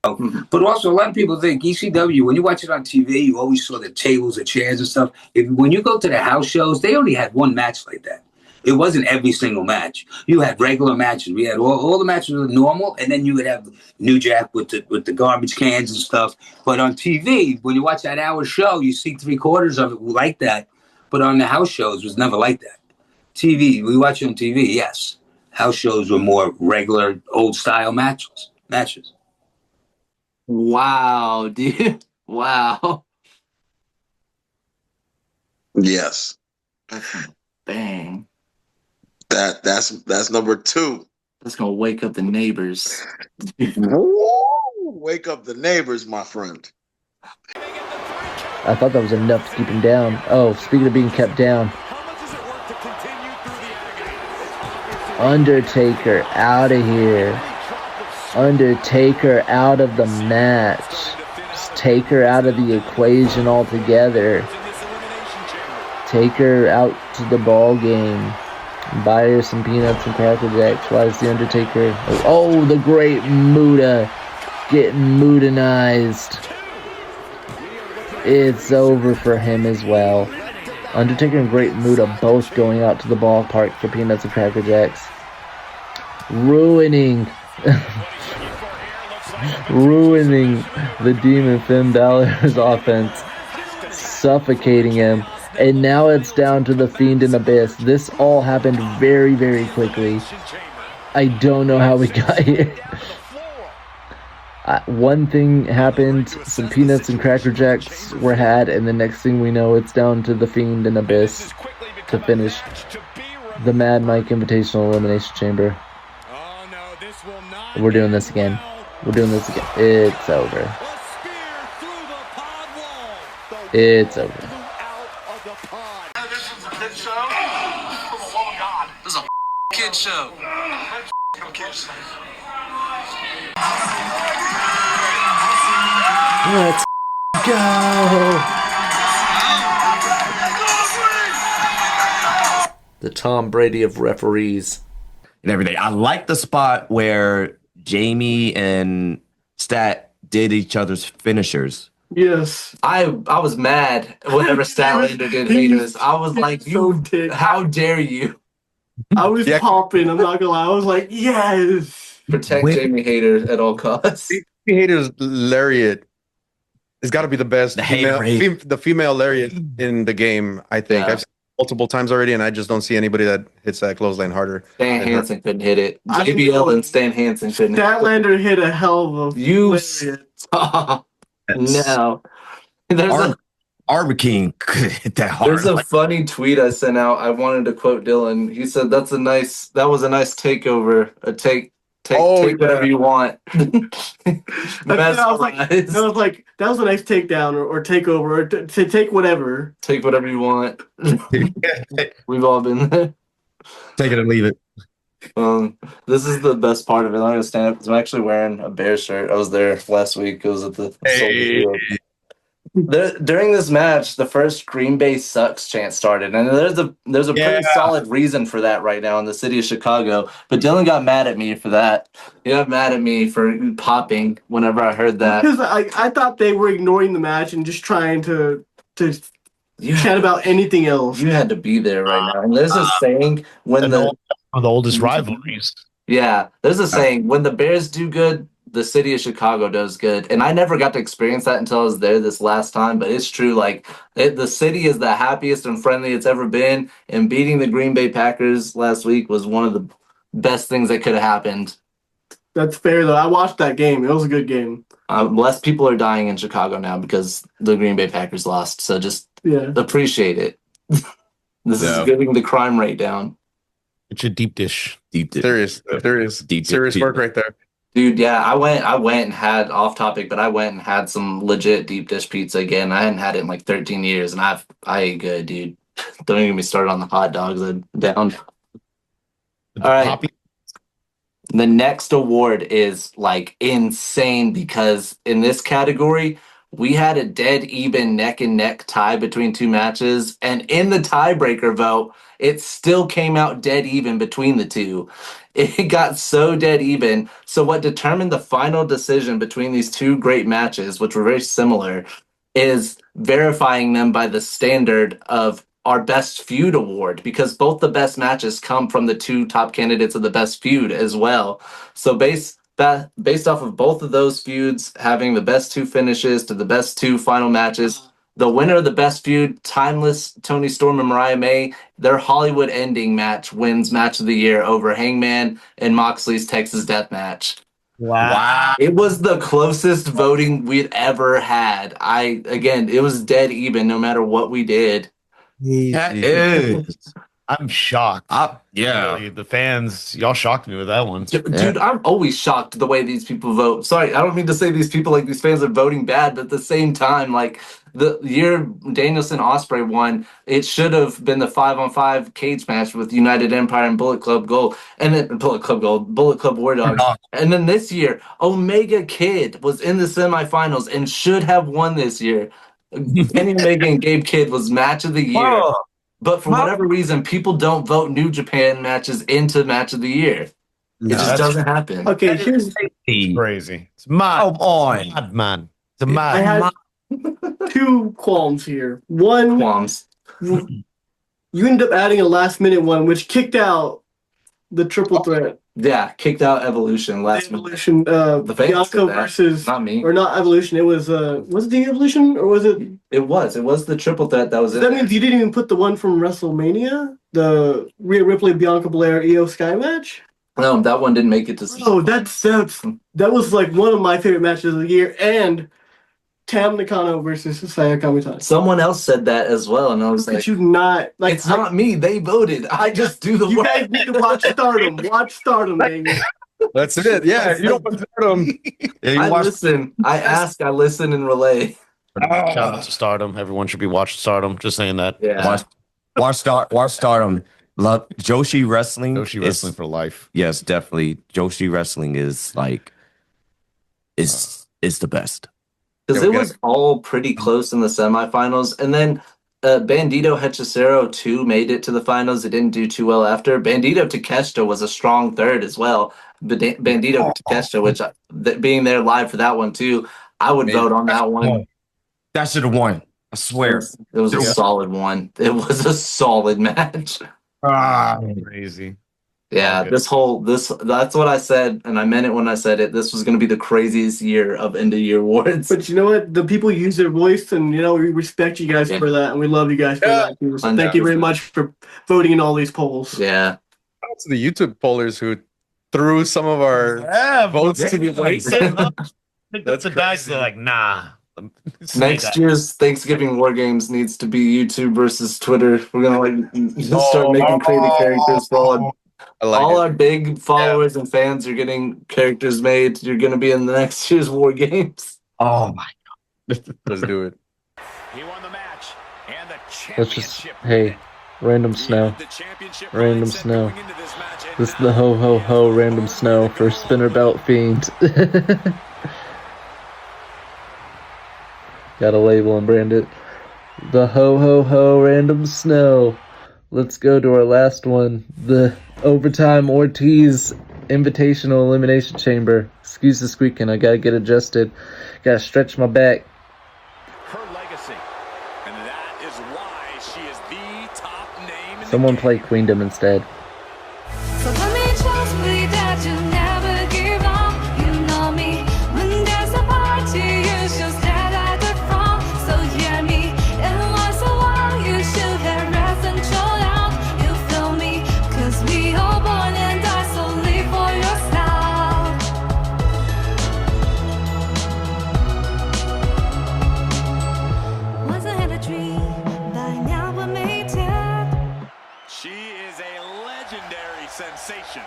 But also, a lot of people think ECW, when you watch it on TV, you always saw the tables, the chairs and stuff. When you go to the house shows, they only had one match like that. It wasn't every single match. You had regular matches. We had all the matches were normal, and then you would have New Jack with the garbage cans and stuff. But on TV, when you watch that hour show, you see 3/4 of it like that. But on the house shows, it was never like that. TV, we watch it on TV, yes. House shows were more regular, old-style matches. Wow, dude. Wow. Yes. Bang. That's number 2. That's gonna wake up the neighbors. Wake up the neighbors, my friend. I thought that was enough to keep him down. Oh, speaking of being kept down. Undertaker out of here. Undertaker out of the match. Just take her out of the equation altogether. Take her out to the ball game. Buy her some peanuts and Cracker Jacks. Why is the Undertaker? Oh, the great Muda getting Mudanized. It's over for him as well. Undertaker and Great Muda both going out to the ballpark for peanuts and Cracker Jacks. Ruining the Demon Finn Balor's offense. Suffocating him. And now it's down to the Fiend and Abyss. This all happened very, very quickly. I don't know how we got here. One thing happened, some peanuts and Cracker Jacks were had, and the next thing we know, it's down to the Fiend and Abyss to finish the Mad Mike Invitational Elimination Chamber. We're doing this again. We're doing this again. It's over. It's over. This is a kid show. Let's go. The Tom Brady of referees. And everything. I like the spot where Jamie and Stat did each other's finishers. Yes. I was mad whenever Statlander did haters. I was like, how dare you? I was popping, I'm not gonna lie. I was like, yes. Protect Jamie Hater at all costs. Jamie Hater's lariat has got to be the best the female lariat in the game, I think. I've seen it multiple times already, and I just don't see anybody that hits that clothesline harder. Stan Hansen couldn't hit it. JBL and Stan Hansen couldn't hit it. Statlander hit a hell of a stop. No. There's Arbiking could hit that hard. There's a funny tweet I sent out. I wanted to quote Dylan. He said that was a nice takeover. Take whatever you want. That was a nice takedown or takeover or to take whatever. Take whatever you want. We've all been there. Take it or leave it. This is the best part of it. I'm gonna stand up because I'm actually wearing a Bear shirt. I was there last week. It was at the Soldier Field. During this match, the first Green Bay sucks chant started, and there's a pretty solid reason for that right now in the city of Chicago. But Dylan got mad at me for that. He got mad at me for popping whenever I heard that. Because I thought they were ignoring the match and just trying to chat about anything else. You had to be there right now. And there's a saying when the oldest rivalries. Yeah, there's a saying when the Bears do good, the city of Chicago does good. And I never got to experience that until I was there this last time, but it's true. Like the city is the happiest and friendly it's ever been, and beating the Green Bay Packers last week was one of the best things that could have happened. That's fair though. I watched that game. It was a good game. Less people are dying in Chicago now because the Green Bay Packers lost. So just appreciate it. This is getting the crime rate down. It's a deep dish. There is serious work right there. Dude, yeah, I went and had off topic, but I went and had some legit deep dish pizza again. I hadn't had it in like 13 years, and I ate good, dude. Don't even get me started on the hot dogs. I'm down. All right. The next award is like insane because in this category, we had a dead even neck and neck tie between two matches, and in the tiebreaker vote, it still came out dead even between the two. It got so dead even. So what determined the final decision between these two great matches, which were very similar, is verifying them by the standard of our best feud award, because both the best matches come from the two top candidates of the best feud as well. So based off of both of those feuds having the best two finishes to the best two final matches, the winner of the best feud, Timeless, Tony Storm and Mariah May, their Hollywood ending match wins match of the year over Hangman and Moxley's Texas Death Match. Wow. It was the closest voting we'd ever had. It was dead even no matter what we did. That is. I'm shocked. Really, the fans, y'all shocked me with that one. Dude, I'm always shocked the way these people vote. Sorry, I don't mean to say these people like these fans are voting bad, but at the same time, like the year Danielson Ospreay won, it should have been the 5-on-5 cage match with United Empire and Bullet Club Gold, and then Bullet Club War Dogs. And then this year, Omega Kid was in the semifinals and should have won this year. Kenny Omega and Gabe Kidd was match of the year. Whoa. But for whatever reason, people don't vote New Japan matches into match of the year. It just doesn't happen. Okay, here's crazy. It's mad. Come on. Mad, man. It's a mad. I had two qualms here. One, you ended up adding a last minute one, which kicked out the triple threat. Yeah, kicked out Evolution last Evolution, the fans Bianca did that, versus not me. Or not Evolution. It was it the Evolution or was it? It was the triple threat that was. That means you didn't even put the one from WrestleMania, the Rhea Ripley, Bianca Belair, Io Sky match. No, that one didn't make it to. Oh, that was like one of my favorite matches of the year, and Tam Nakano versus Saya Kamitani. Someone else said that as well, and I was like, "You not like it's not me. They voted. I just do the you work." guys need to watch Stardom. Watch Stardom, baby. That's it. Yeah, you don't put Stardom. I listen. I ask. I listen and relay. Shout out to Stardom. Everyone should be watching Stardom. Just saying that. Yeah. Watch Stardom. Love Joshi Wrestling. Joshi Wrestling for life. Yes, definitely. Joshi Wrestling is like is the best. Because it was all pretty close in the semifinals. And then Bandito Hechicero too made it to the finals. It didn't do too well after. Bandito Takeshita was a strong third as well. Bandito Takeshita, which being there live for that one too, I would vote on that one. That should have won. I swear. It was a solid one. It was a solid match. Crazy. Yeah, that's what I said, and I meant it when I said it. This was going to be the craziest year of end of year awards. But you know what? The people use their voice, and we respect you guys for that, and we love you guys for that too. So thank you very much for voting in all these polls. Yeah. Shout out to the YouTube pollers who threw some of our votes to the waste. That's the dice. They're like, nah. Next year's Thanksgiving War Games needs to be YouTube versus Twitter. We're gonna start making crazy characters for all our big followers and fans are getting characters made. You're gonna be in the next year's War Games. Oh my god. Let's do it. He won the match and the Let's just, hey, random snow. Random snow. This is the ho ho ho random snow for Spinner Belt Fiend. Gotta label and brand it. The ho ho ho random snow. Let's go to our last one. The Overtime Ortiz Invitational Elimination Chamber. Excuse the squeaking, I gotta get adjusted. Gotta stretch my back. her legacy. And that is why she is the top name in Someone play Queendom instead. So let me trust me that you never give up. You know me. When there's a party, you should stand at the front. So hear me. And once a while, you should have rest and chill out. You feel me? 'Cause we all born and die, so live for yourself. Wasn't it a dream? By now we made it. She is a legendary sensation.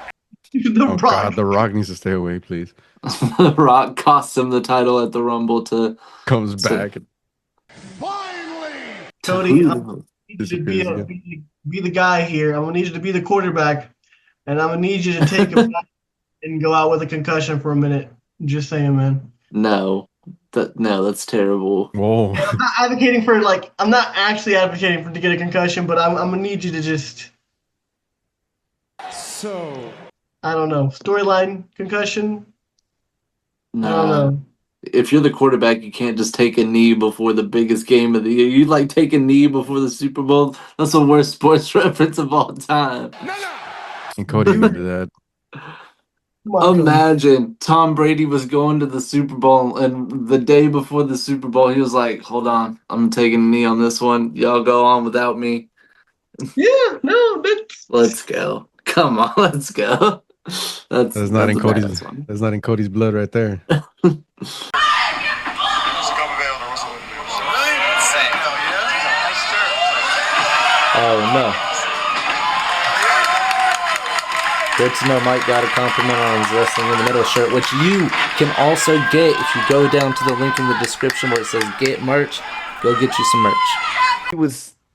Oh God, The Rock needs to stay away, please. The Rock cost him the title at the Rumble to Comes back. Cody, I need you to be the guy here. I'm gonna need you to be the quarterback, and I'm gonna need you to take a back and go out with a concussion for a minute. Just saying, man. No. That's terrible. Whoa. And I'm not advocating for I'm not actually advocating for to get a concussion, but I'm gonna need you to just So I don't know storyline concussion. No. I don't know. If you're the quarterback, you can't just take a knee before the biggest game of the year. You take a knee before the Super Bowl. That's the worst sports reference of all time. And Cody needed that. Imagine Tom Brady was going to the Super Bowl, and the day before the Super Bowl, he was like, "Hold on, I'm taking a knee on this one. Y'all go on without me." Yeah, no, that's Let's go. Come on, let's go. That's not in a Cody's. badass one. That's not in Cody's blood right there. Oh no. Good to know Mike got a compliment on his Wrestling in the Middle shirt, which you can also get if you go down to the link in the description where it says get merch. Go get you some merch.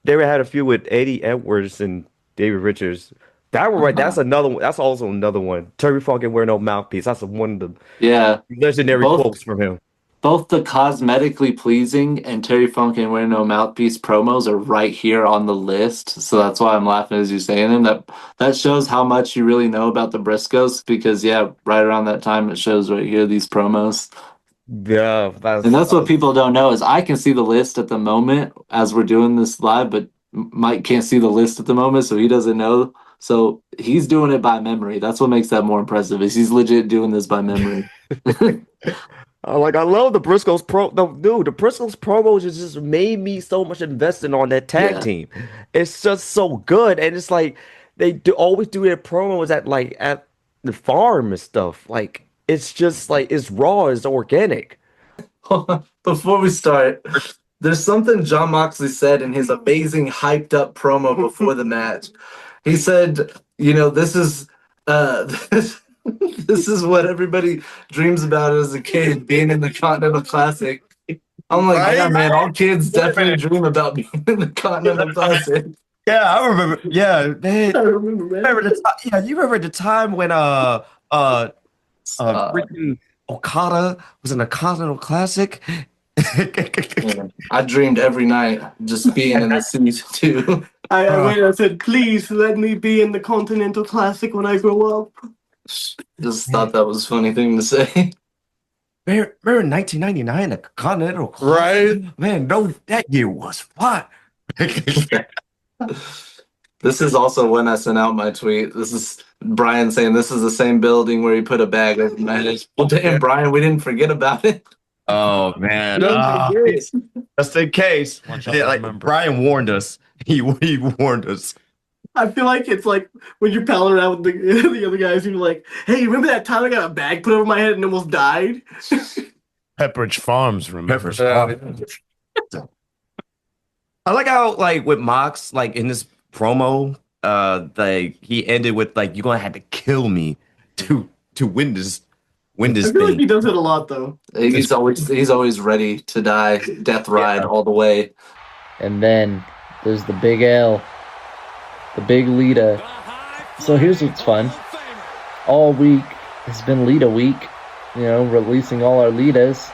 They had a few with Eddie Edwards and David Richards. That one right. That's another one. That's also another one. Terry Funk and Wear No Mouthpiece. That's one of the legendary quotes from him. Both the cosmetically pleasing and Terry Funk and Wear No Mouthpiece promos are right here on the list, so that's why I'm laughing as you're saying them. That shows how much you really know about the Briscoes, because right around that time it shows right here these promos. Yeah, and that's what people don't know is I can see the list at the moment as we're doing this live, but Mike can't see the list at the moment, so he doesn't know. So he's doing it by memory. That's what makes that more impressive. Is he's legit doing this by memory. I love the Briscoes the Briscoes promos just made me so much invested on that tag team. It's just so good, and it's like they always do their promos at the farm and stuff. Like it's just it's raw, it's organic. Before we start, there's something John Moxley said in his amazing hyped up promo before the match. He said, this is this is what everybody dreams about as a kid, being in the Continental Classic. I'm like, yeah, man, all kids definitely dream about being in the Continental Classic. Yeah, I remember. Yeah, man. I remember, man. You remember the time when freaking Okada was in the Continental Classic, I dreamed every night just being in the seat too. I waited. I said, please let me be in the Continental Classic when I grow up. Just thought that was a funny thing to say. Remember 1999, the Continental Classic? Right? Man, no, that year was fun. This is also when I sent out my tweet. This is Brian saying this is the same building where he put a bag over my head. Well, damn, Brian, we didn't forget about it. Oh man. Just in case. Watch out, Yeah, like remember. Brian warned us. He warned us. I feel like it's like when you're palling around with the other guys, you're like, hey, remember that time I got a bag put over my head and almost died? Pepperidge Farms, remember? I like how like with Mox, like in this promo, like he ended with like you're gonna have to kill me to win this I feel like thing. he does it a lot though. He's always ready to die, death ride all the way. And then there's the big L, the big Lita. So here's what's fun. All week has been Lita week, you know, releasing all our Litas.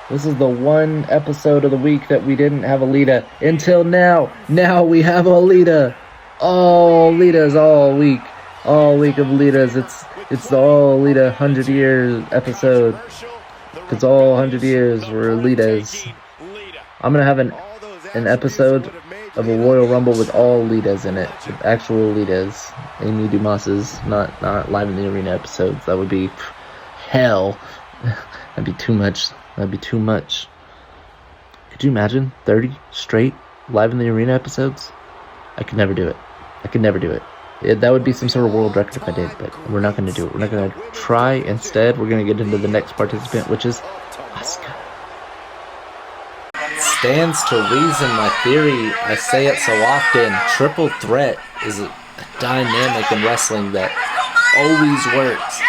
This is the one episode of the week that we didn't have a Lita until now. Now we have a Lita. All Litas all week. All week of Litas. It's the all Lita 100 years episode. Because all 100 years were Litas. I'm gonna have an episode of a Royal Rumble with all Litas in it, with actual Litas, Amy Dumas's, not Live in the Arena episodes. That would be hell. That'd be too much. That'd be too much. Could you imagine 30 straight Live in the Arena episodes? I could never do it. I could never do it. That would be some sort of world record if I did, but we're not going to do it. We're not going to try. Instead, we're going to get into the next participant, which is Asuka. Stands to reason my theory. I say it so often. Triple threat is a dynamic in wrestling that always works.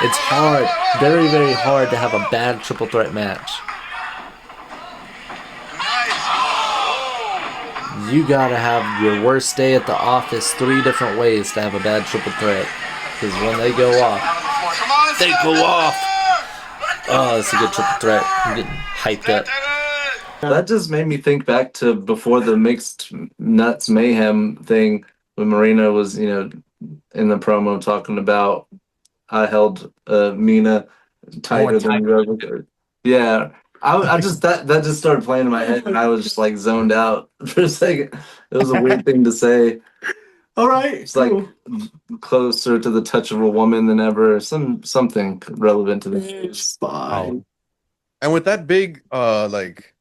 It's hard, very, very hard to have a bad triple threat match. You gotta have your worst day at the office 3 different ways to have a bad triple threat. Because when they go off, they go off. Oh, it's a good triple threat. I'm getting hyped up. That just made me think back to before the mixed nuts mayhem thing when Marina was, in the promo talking about I held Mina tighter than you ever. Yeah, I just that just started playing in my head and I was just like zoned out for a second. It was a weird thing to say. All right, it's like closer to the touch of a woman than ever. Something relevant to this. Fine. And with that big like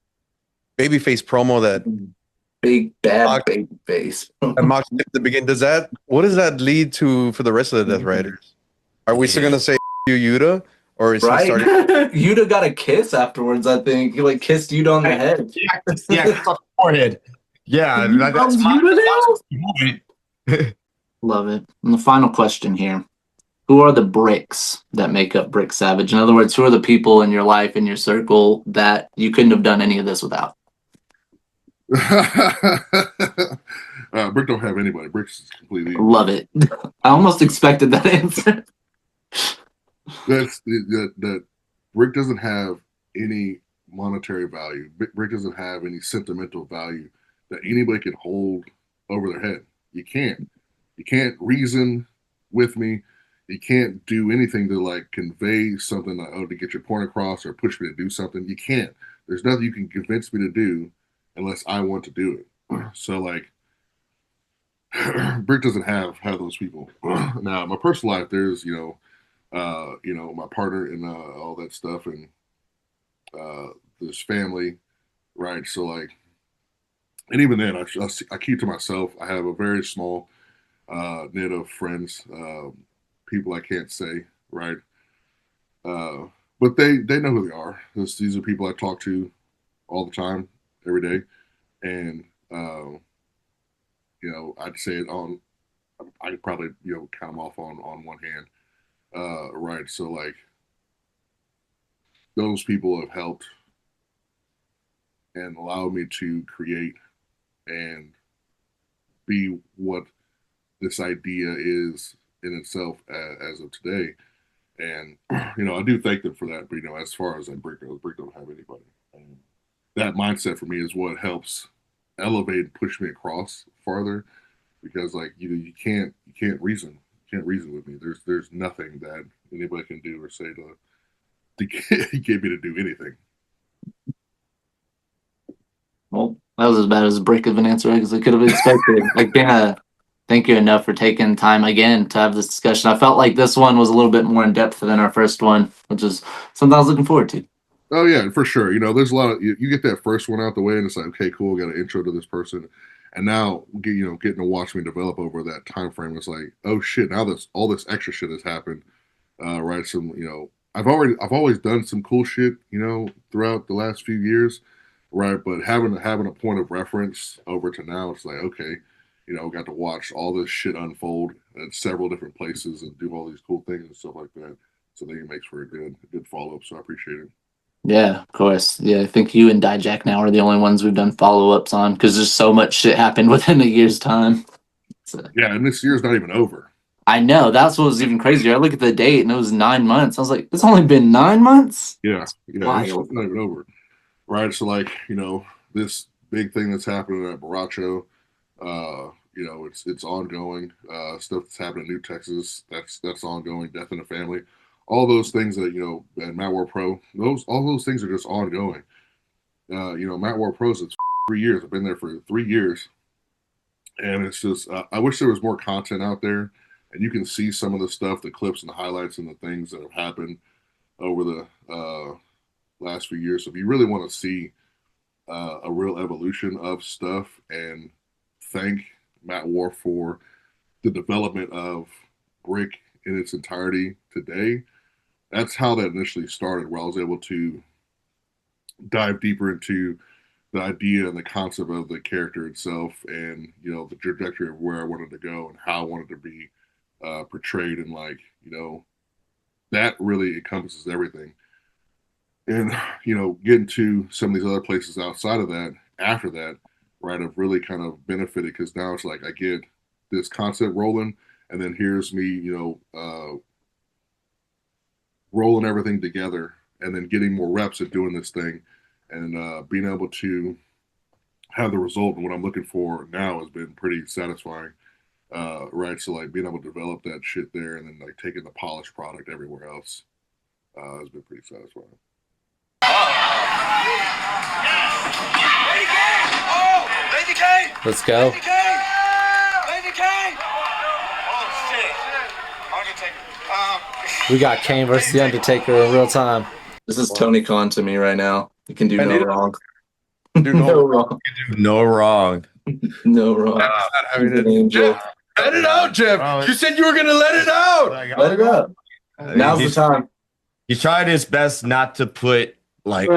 babyface promo that big bad babyface and Mox at the beginning, what does that lead to for the rest of the Death Riders? Are we still gonna say you Yuta, or is he Right? starting? Yuta got a kiss afterwards. I think he like kissed Yuta on the head. Yeah, on the forehead. Yeah, that's Love it. And the final question here: who are the bricks that make up Brick Savage? In other words, who are the people in your life, in your circle, that you couldn't have done any of this without? Brick don't have anybody. Brick's is completely. Love it. I almost expected that answer. That Brick doesn't have any monetary value. Brick doesn't have any sentimental value that anybody can hold over their head. You can't. You can't reason with me. You can't do anything to like convey something to get your point across or push me to do something. You can't. There's nothing you can convince me to do unless I want to do it. So like Brick doesn't have those people. Now, in my personal life, there's my partner and all that stuff, and there's family, right? So like, and even then, I keep to myself. I have a very small knit of friends, people I can't say, right? But they know who they are. These are people I talk to all the time, every day, and I'd say it on. I could probably count them off on one hand. Right. So like those people have helped and allowed me to create and be what this idea is in itself as of today. And, I do thank them for that. But, as far as that Brick goes, Brick don't have anybody. that mindset for me is what helps elevate and push me across farther, because like you can't reason with me. There's nothing that anybody can do or say to get me to do anything. Well, that was as bad as a brick of an answer as I could have expected. I can't thank you enough for taking time again to have this discussion. I felt like this one was a little bit more in depth than our first one, which is something I was looking forward to. Oh yeah, for sure. There's a lot of you get that first one out the way, and it's like, okay, cool, got an intro to this person, and now getting to watch me develop over that time frame. It's like, oh shit, now all this extra shit has happened, right? Some I've always done some cool shit, throughout the last few years, right? But having a point of reference over to now, it's like, okay, got to watch all this shit unfold at several different places and do all these cool things and stuff like that. So I think it makes for a good follow up. So I appreciate it. Yeah, of course. Yeah, I think you and Dijak now are the only ones we've done follow-ups on because there's so much shit happened within a year's time. So, yeah, and this year's not even over. I know. That's what was even crazier. I look at the date and it was 9 months. I was like, it's only been 9 months? Yeah, it's wild. not even over. Right. So like, this big thing that's happening at Baracho, it's ongoing. Stuff that's happening in New Texas, that's ongoing. Death in the family. All those things that, and Matt War Pro, all those things are just ongoing. Matt War Pros, it's 3 years. I've been there for 3 years. And it's just, I wish there was more content out there, and you can see some of the stuff, the clips and the highlights and the things that have happened over the last few years. So if you really want to see a real evolution of stuff, and thank Matt War for the development of Brick in its entirety today, that's how that initially started, where I was able to dive deeper into the idea and the concept of the character itself, and the trajectory of where I wanted to go and how I wanted to be portrayed, and that really encompasses everything. And getting to some of these other places outside of that, after that, right, I've really kind of benefited, because now it's like I get this concept rolling, and then here's me, rolling everything together, and then getting more reps at doing this thing, and being able to have the result and what I'm looking for now has been pretty satisfying. Right. So like being able to develop that shit there, and then like taking the polished product everywhere else has been pretty satisfying. Let's go. We got Kane versus The Undertaker in real time. This is Tony Khan to me right now. You can do no wrong. Do no wrong. No wrong. No wrong. Jeff, let it out, Jeff. You said you were going to let it out. Let it out. Now's the time. He tried his best not to put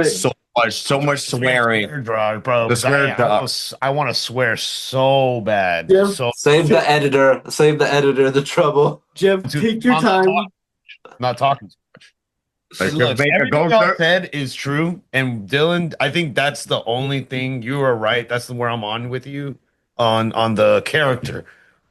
so much swearing. Bro, The swear drop. I want to swear so bad. Jeff, So Save the editor. Save the editor the trouble. Jeff, take your time. I'm not talking too much. Look, everything y'all said is true, and Dylan, I think that's the only thing. You are right. That's where I'm on with you on the character.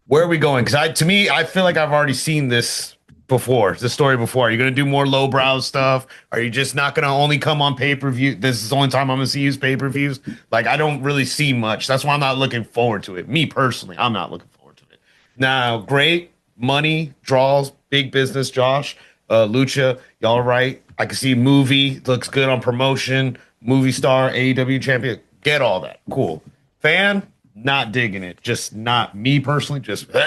Where are we going? Because to me, I feel like I've already seen this story before. Are you going to do more lowbrow stuff? Are you just not going to only come on pay-per-view? This is the only time I'm going to see you pay-per-views. Like, I don't really see much. That's why I'm not looking forward to it. Me personally, I'm not looking forward to it. Now, great money, draws, big business, Josh. Lucha, y'all right. I can see movie, looks good on promotion, movie star, AEW champion. Get all that. Cool. Fan, not digging it. Just not me personally, just me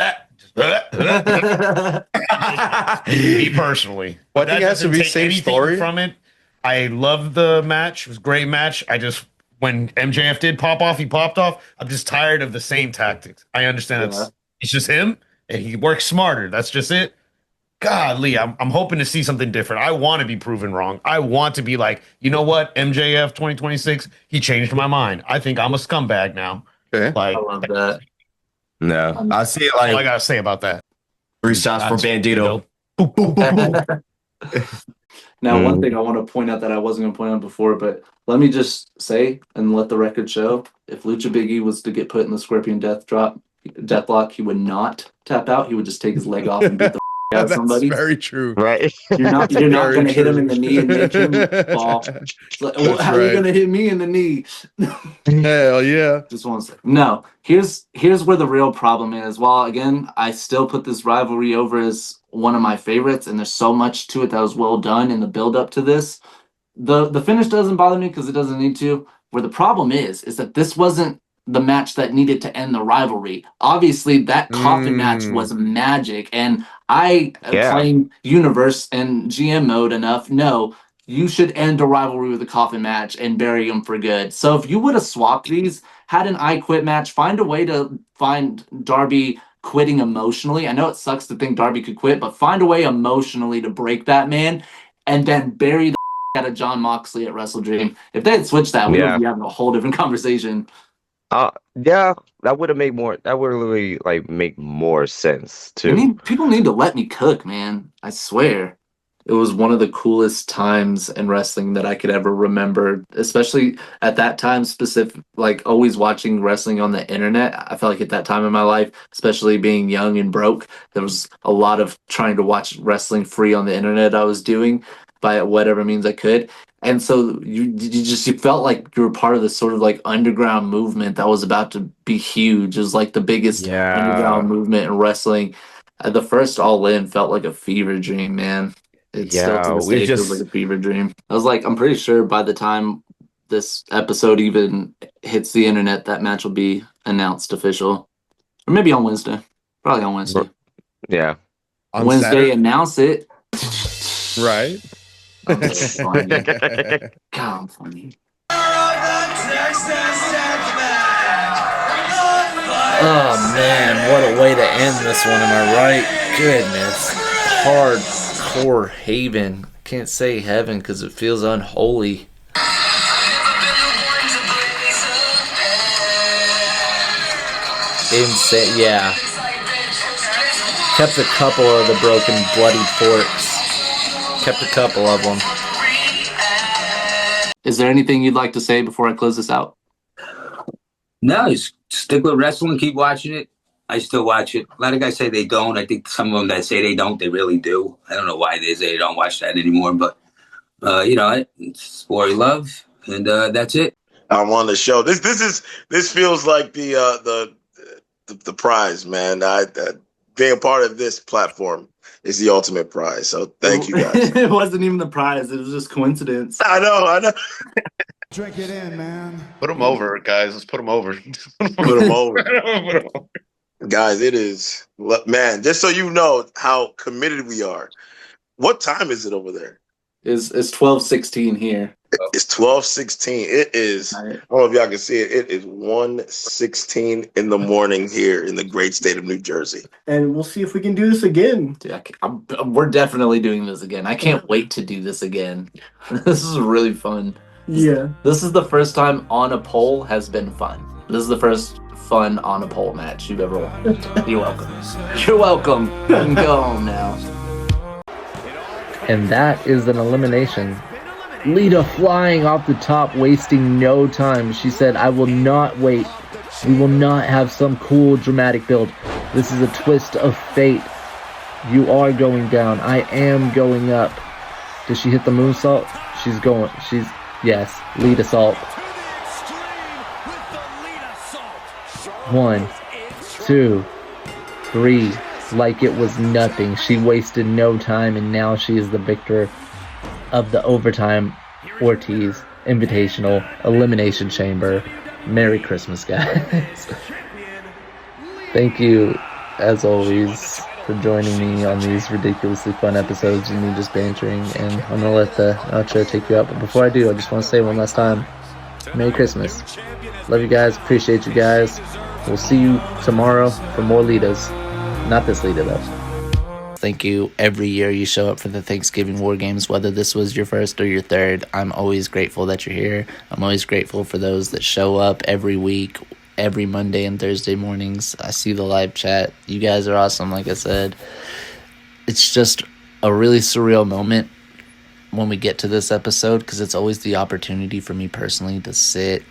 personally. Well, I think it has to be same story from it. I love the match. It was a great match. When MJF did pop off, he popped off. I'm just tired of the same tactics. I understand it's just him, and he works smarter. That's just it. Godly, I'm hoping to see something different. I want to be proven wrong. I want to be like, you know what, MJF 2026, he changed my mind. I think I'm a scumbag now. Okay. I love that. No, I see it all I gotta say about that. 3 shots for Bandito. Now, one thing I want to point out that I wasn't going to point out before, but let me just say and let the record show: if Lucha Big E was to get put in the Scorpion Deathlock, he would not tap out. He would just take his leg off and beat the That's somebody. very true. Right? You're not Very gonna hit him in true. the knee and make him fall. It's like, That's how are you right. gonna hit me in the knee? Hell yeah. Just one second. No, here's where the real problem is. While again, I still put this rivalry over as one of my favorites, and there's so much to it that was well done in the build up to this. The finish doesn't bother me because it doesn't need to. Where the problem is that this wasn't the match that needed to end the rivalry. Obviously, that coffin match was magic, and I Yeah. playing Universe and GM mode enough. No, you should end a rivalry with a coffin match and bury them for good. So if you would have swapped these, had an I Quit match, find a way to find Darby quitting emotionally. I know it sucks to think Darby could quit, but find a way emotionally to break that man, and then bury the out of John Moxley at Wrestle Dream. If they had switched that, we would Yeah. be having a whole different conversation. Yeah, that would have made more. That would really like make more sense too. People need to let me cook, man. I swear. It was one of the coolest times in wrestling that I could ever remember, especially at that time specific, like always watching wrestling on the internet. I felt like at that time in my life, especially being young and broke, there was a lot of trying to watch wrestling free on the internet I was doing by whatever means I could. And so you felt like you were part of this sort of like underground movement that was about to be huge. It was like the biggest underground movement in wrestling. The first All In felt like a fever dream, man. It still to Yeah, this we day feels like just a fever dream. I was like, I'm pretty sure by the time this episode even hits the internet, that match will be announced official. Or maybe on Wednesday. Probably on Wednesday. yeah. On Wednesday, Saturday? announce it. Right. I'm so funny. God, I'm funny. Oh man, what a way to end this one, am I right? Goodness. Hardcore haven. Can't say heaven because it feels unholy. Insane, yeah. Kept a couple of the broken, bloodied forks. Kept a couple of them. Is there anything you'd like to say before I close this out? No, just stick with wrestling, keep watching it. I still watch it. A lot of guys say they don't. I think some of them that say they don't, they really do. I don't know why they say they don't watch that anymore, but it's sport love, and that's it. I'm on the show. This feels like the prize, man. Being part of this platform is the ultimate prize. So thank you guys. It wasn't even the prize. It was just coincidence. I know. Drink it in, man. Put them over, guys. Let's put them over. Put them over. Guys, it is, man, just so you know how committed we are. What time is it over there? It's 12:16 here. It's 12:16. It is, I don't know if y'all can see it. It is 1:16 in the morning here in the great state of New Jersey. And we'll see if we can do this again. Dude, we're definitely doing this again. I can't wait to do this again. This is really fun. Yeah. This is the first time on a poll has been fun. This is the first fun on a pole match you've ever watched. You're welcome. You're welcome. You can go home now. And that is an elimination. Lita flying off the top, wasting no time. She said, I will not wait. We will not have some cool, dramatic build. This is a twist of fate. You are going down. I am going up. Did she hit the moonsault? Yes, Lita salt. 1, 2, 3. Like it was nothing. She wasted no time, and now she is the victor of the Overtime Ortiz Invitational Elimination Chamber. Merry Christmas, guys. Thank you, as always, for joining me on these ridiculously fun episodes and me just bantering. And I'm going to let the outro take you out. But before I do, I just want to say one last time, Merry Christmas. Love you guys. Appreciate you guys. We'll see you tomorrow for more Litas. Not this Lita, though. Thank you. Every year you show up for the Thanksgiving War Games, whether this was your first or your third. I'm always grateful that you're here. I'm always grateful for those that show up every week, every Monday and Thursday mornings. I see the live chat. You guys are awesome, like I said. It's just a really surreal moment when we get to this episode, because it's always the opportunity for me personally to sit,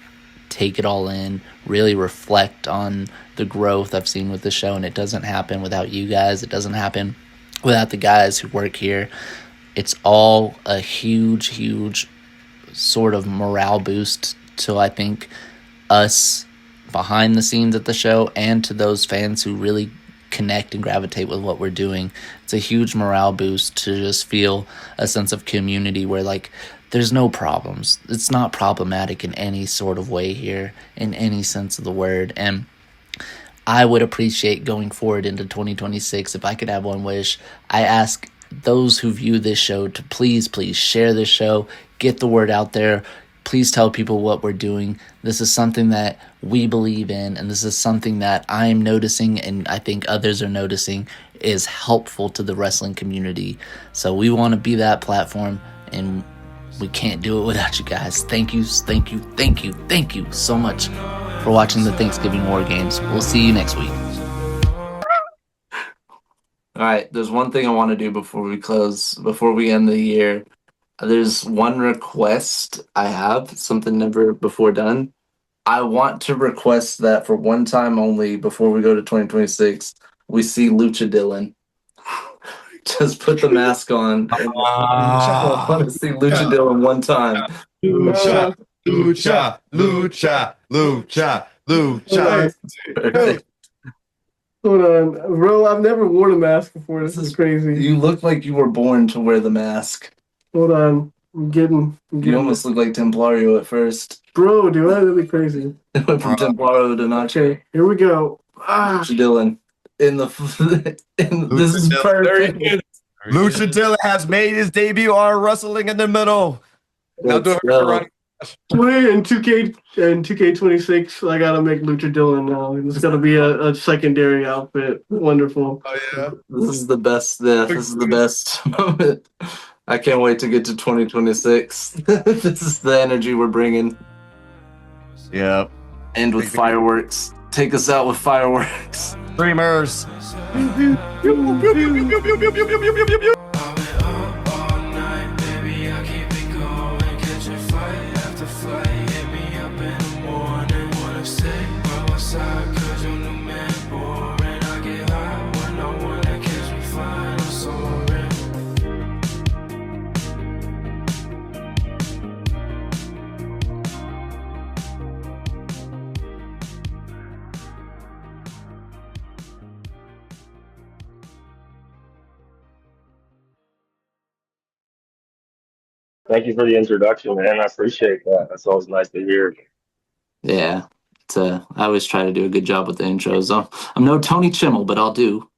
take it all in, really reflect on the growth I've seen with the show, and it doesn't happen without you guys. It doesn't happen without the guys who work here. It's all a huge sort of morale boost to, I think, us behind the scenes at the show and to those fans who really connect and gravitate with what we're doing. It's a huge morale boost to just feel a sense of community where, like, there's no problems. It's not problematic in any sort of way here, in any sense of the word. And I would appreciate going forward into 2026, if I could have one wish, I ask those who view this show to please share this show, get the word out there. Please tell people what we're doing. This is something that we believe in, and this is something that I'm noticing, and I think others are noticing is helpful to the wrestling community. So we want to be that platform, and we can't do it without you guys. Thank you so much for watching the Thanksgiving War Games. We'll see you next week. All right, there's one thing I want to do before we end the year. There's one request I have, something never before done. I want to request that for one time only before we go to 2026, we see Lucha Dylan. Just put the mask on. I want to see Lucha Dylan one time. Lucha, Hey, hold on, bro. I've never worn a mask before. This is crazy. You look like you were born to wear the mask. Hold on, I'm getting You almost look like Templario at first. Bro, dude, that'd be crazy. It went from Templario to Nacho. Okay, here we go. Lucha Dylan. This is perfect. Lucha Dylan has made his debut on Wrestling in the Middle. Now do a run. In 2K26, I gotta make Lucha Dylan now. It's gotta be a secondary outfit. Wonderful. Oh yeah. This is the best. Yeah, this is the best moment. I can't wait to get to 2026. This is the energy we're bringing. Yep. End with fireworks. Take us out with fireworks. Streamers. Thank you for the introduction, man. I appreciate that. That's always nice to hear. Yeah. I always try to do a good job with the intros. I'm no Tony Chimmel, but I'll do.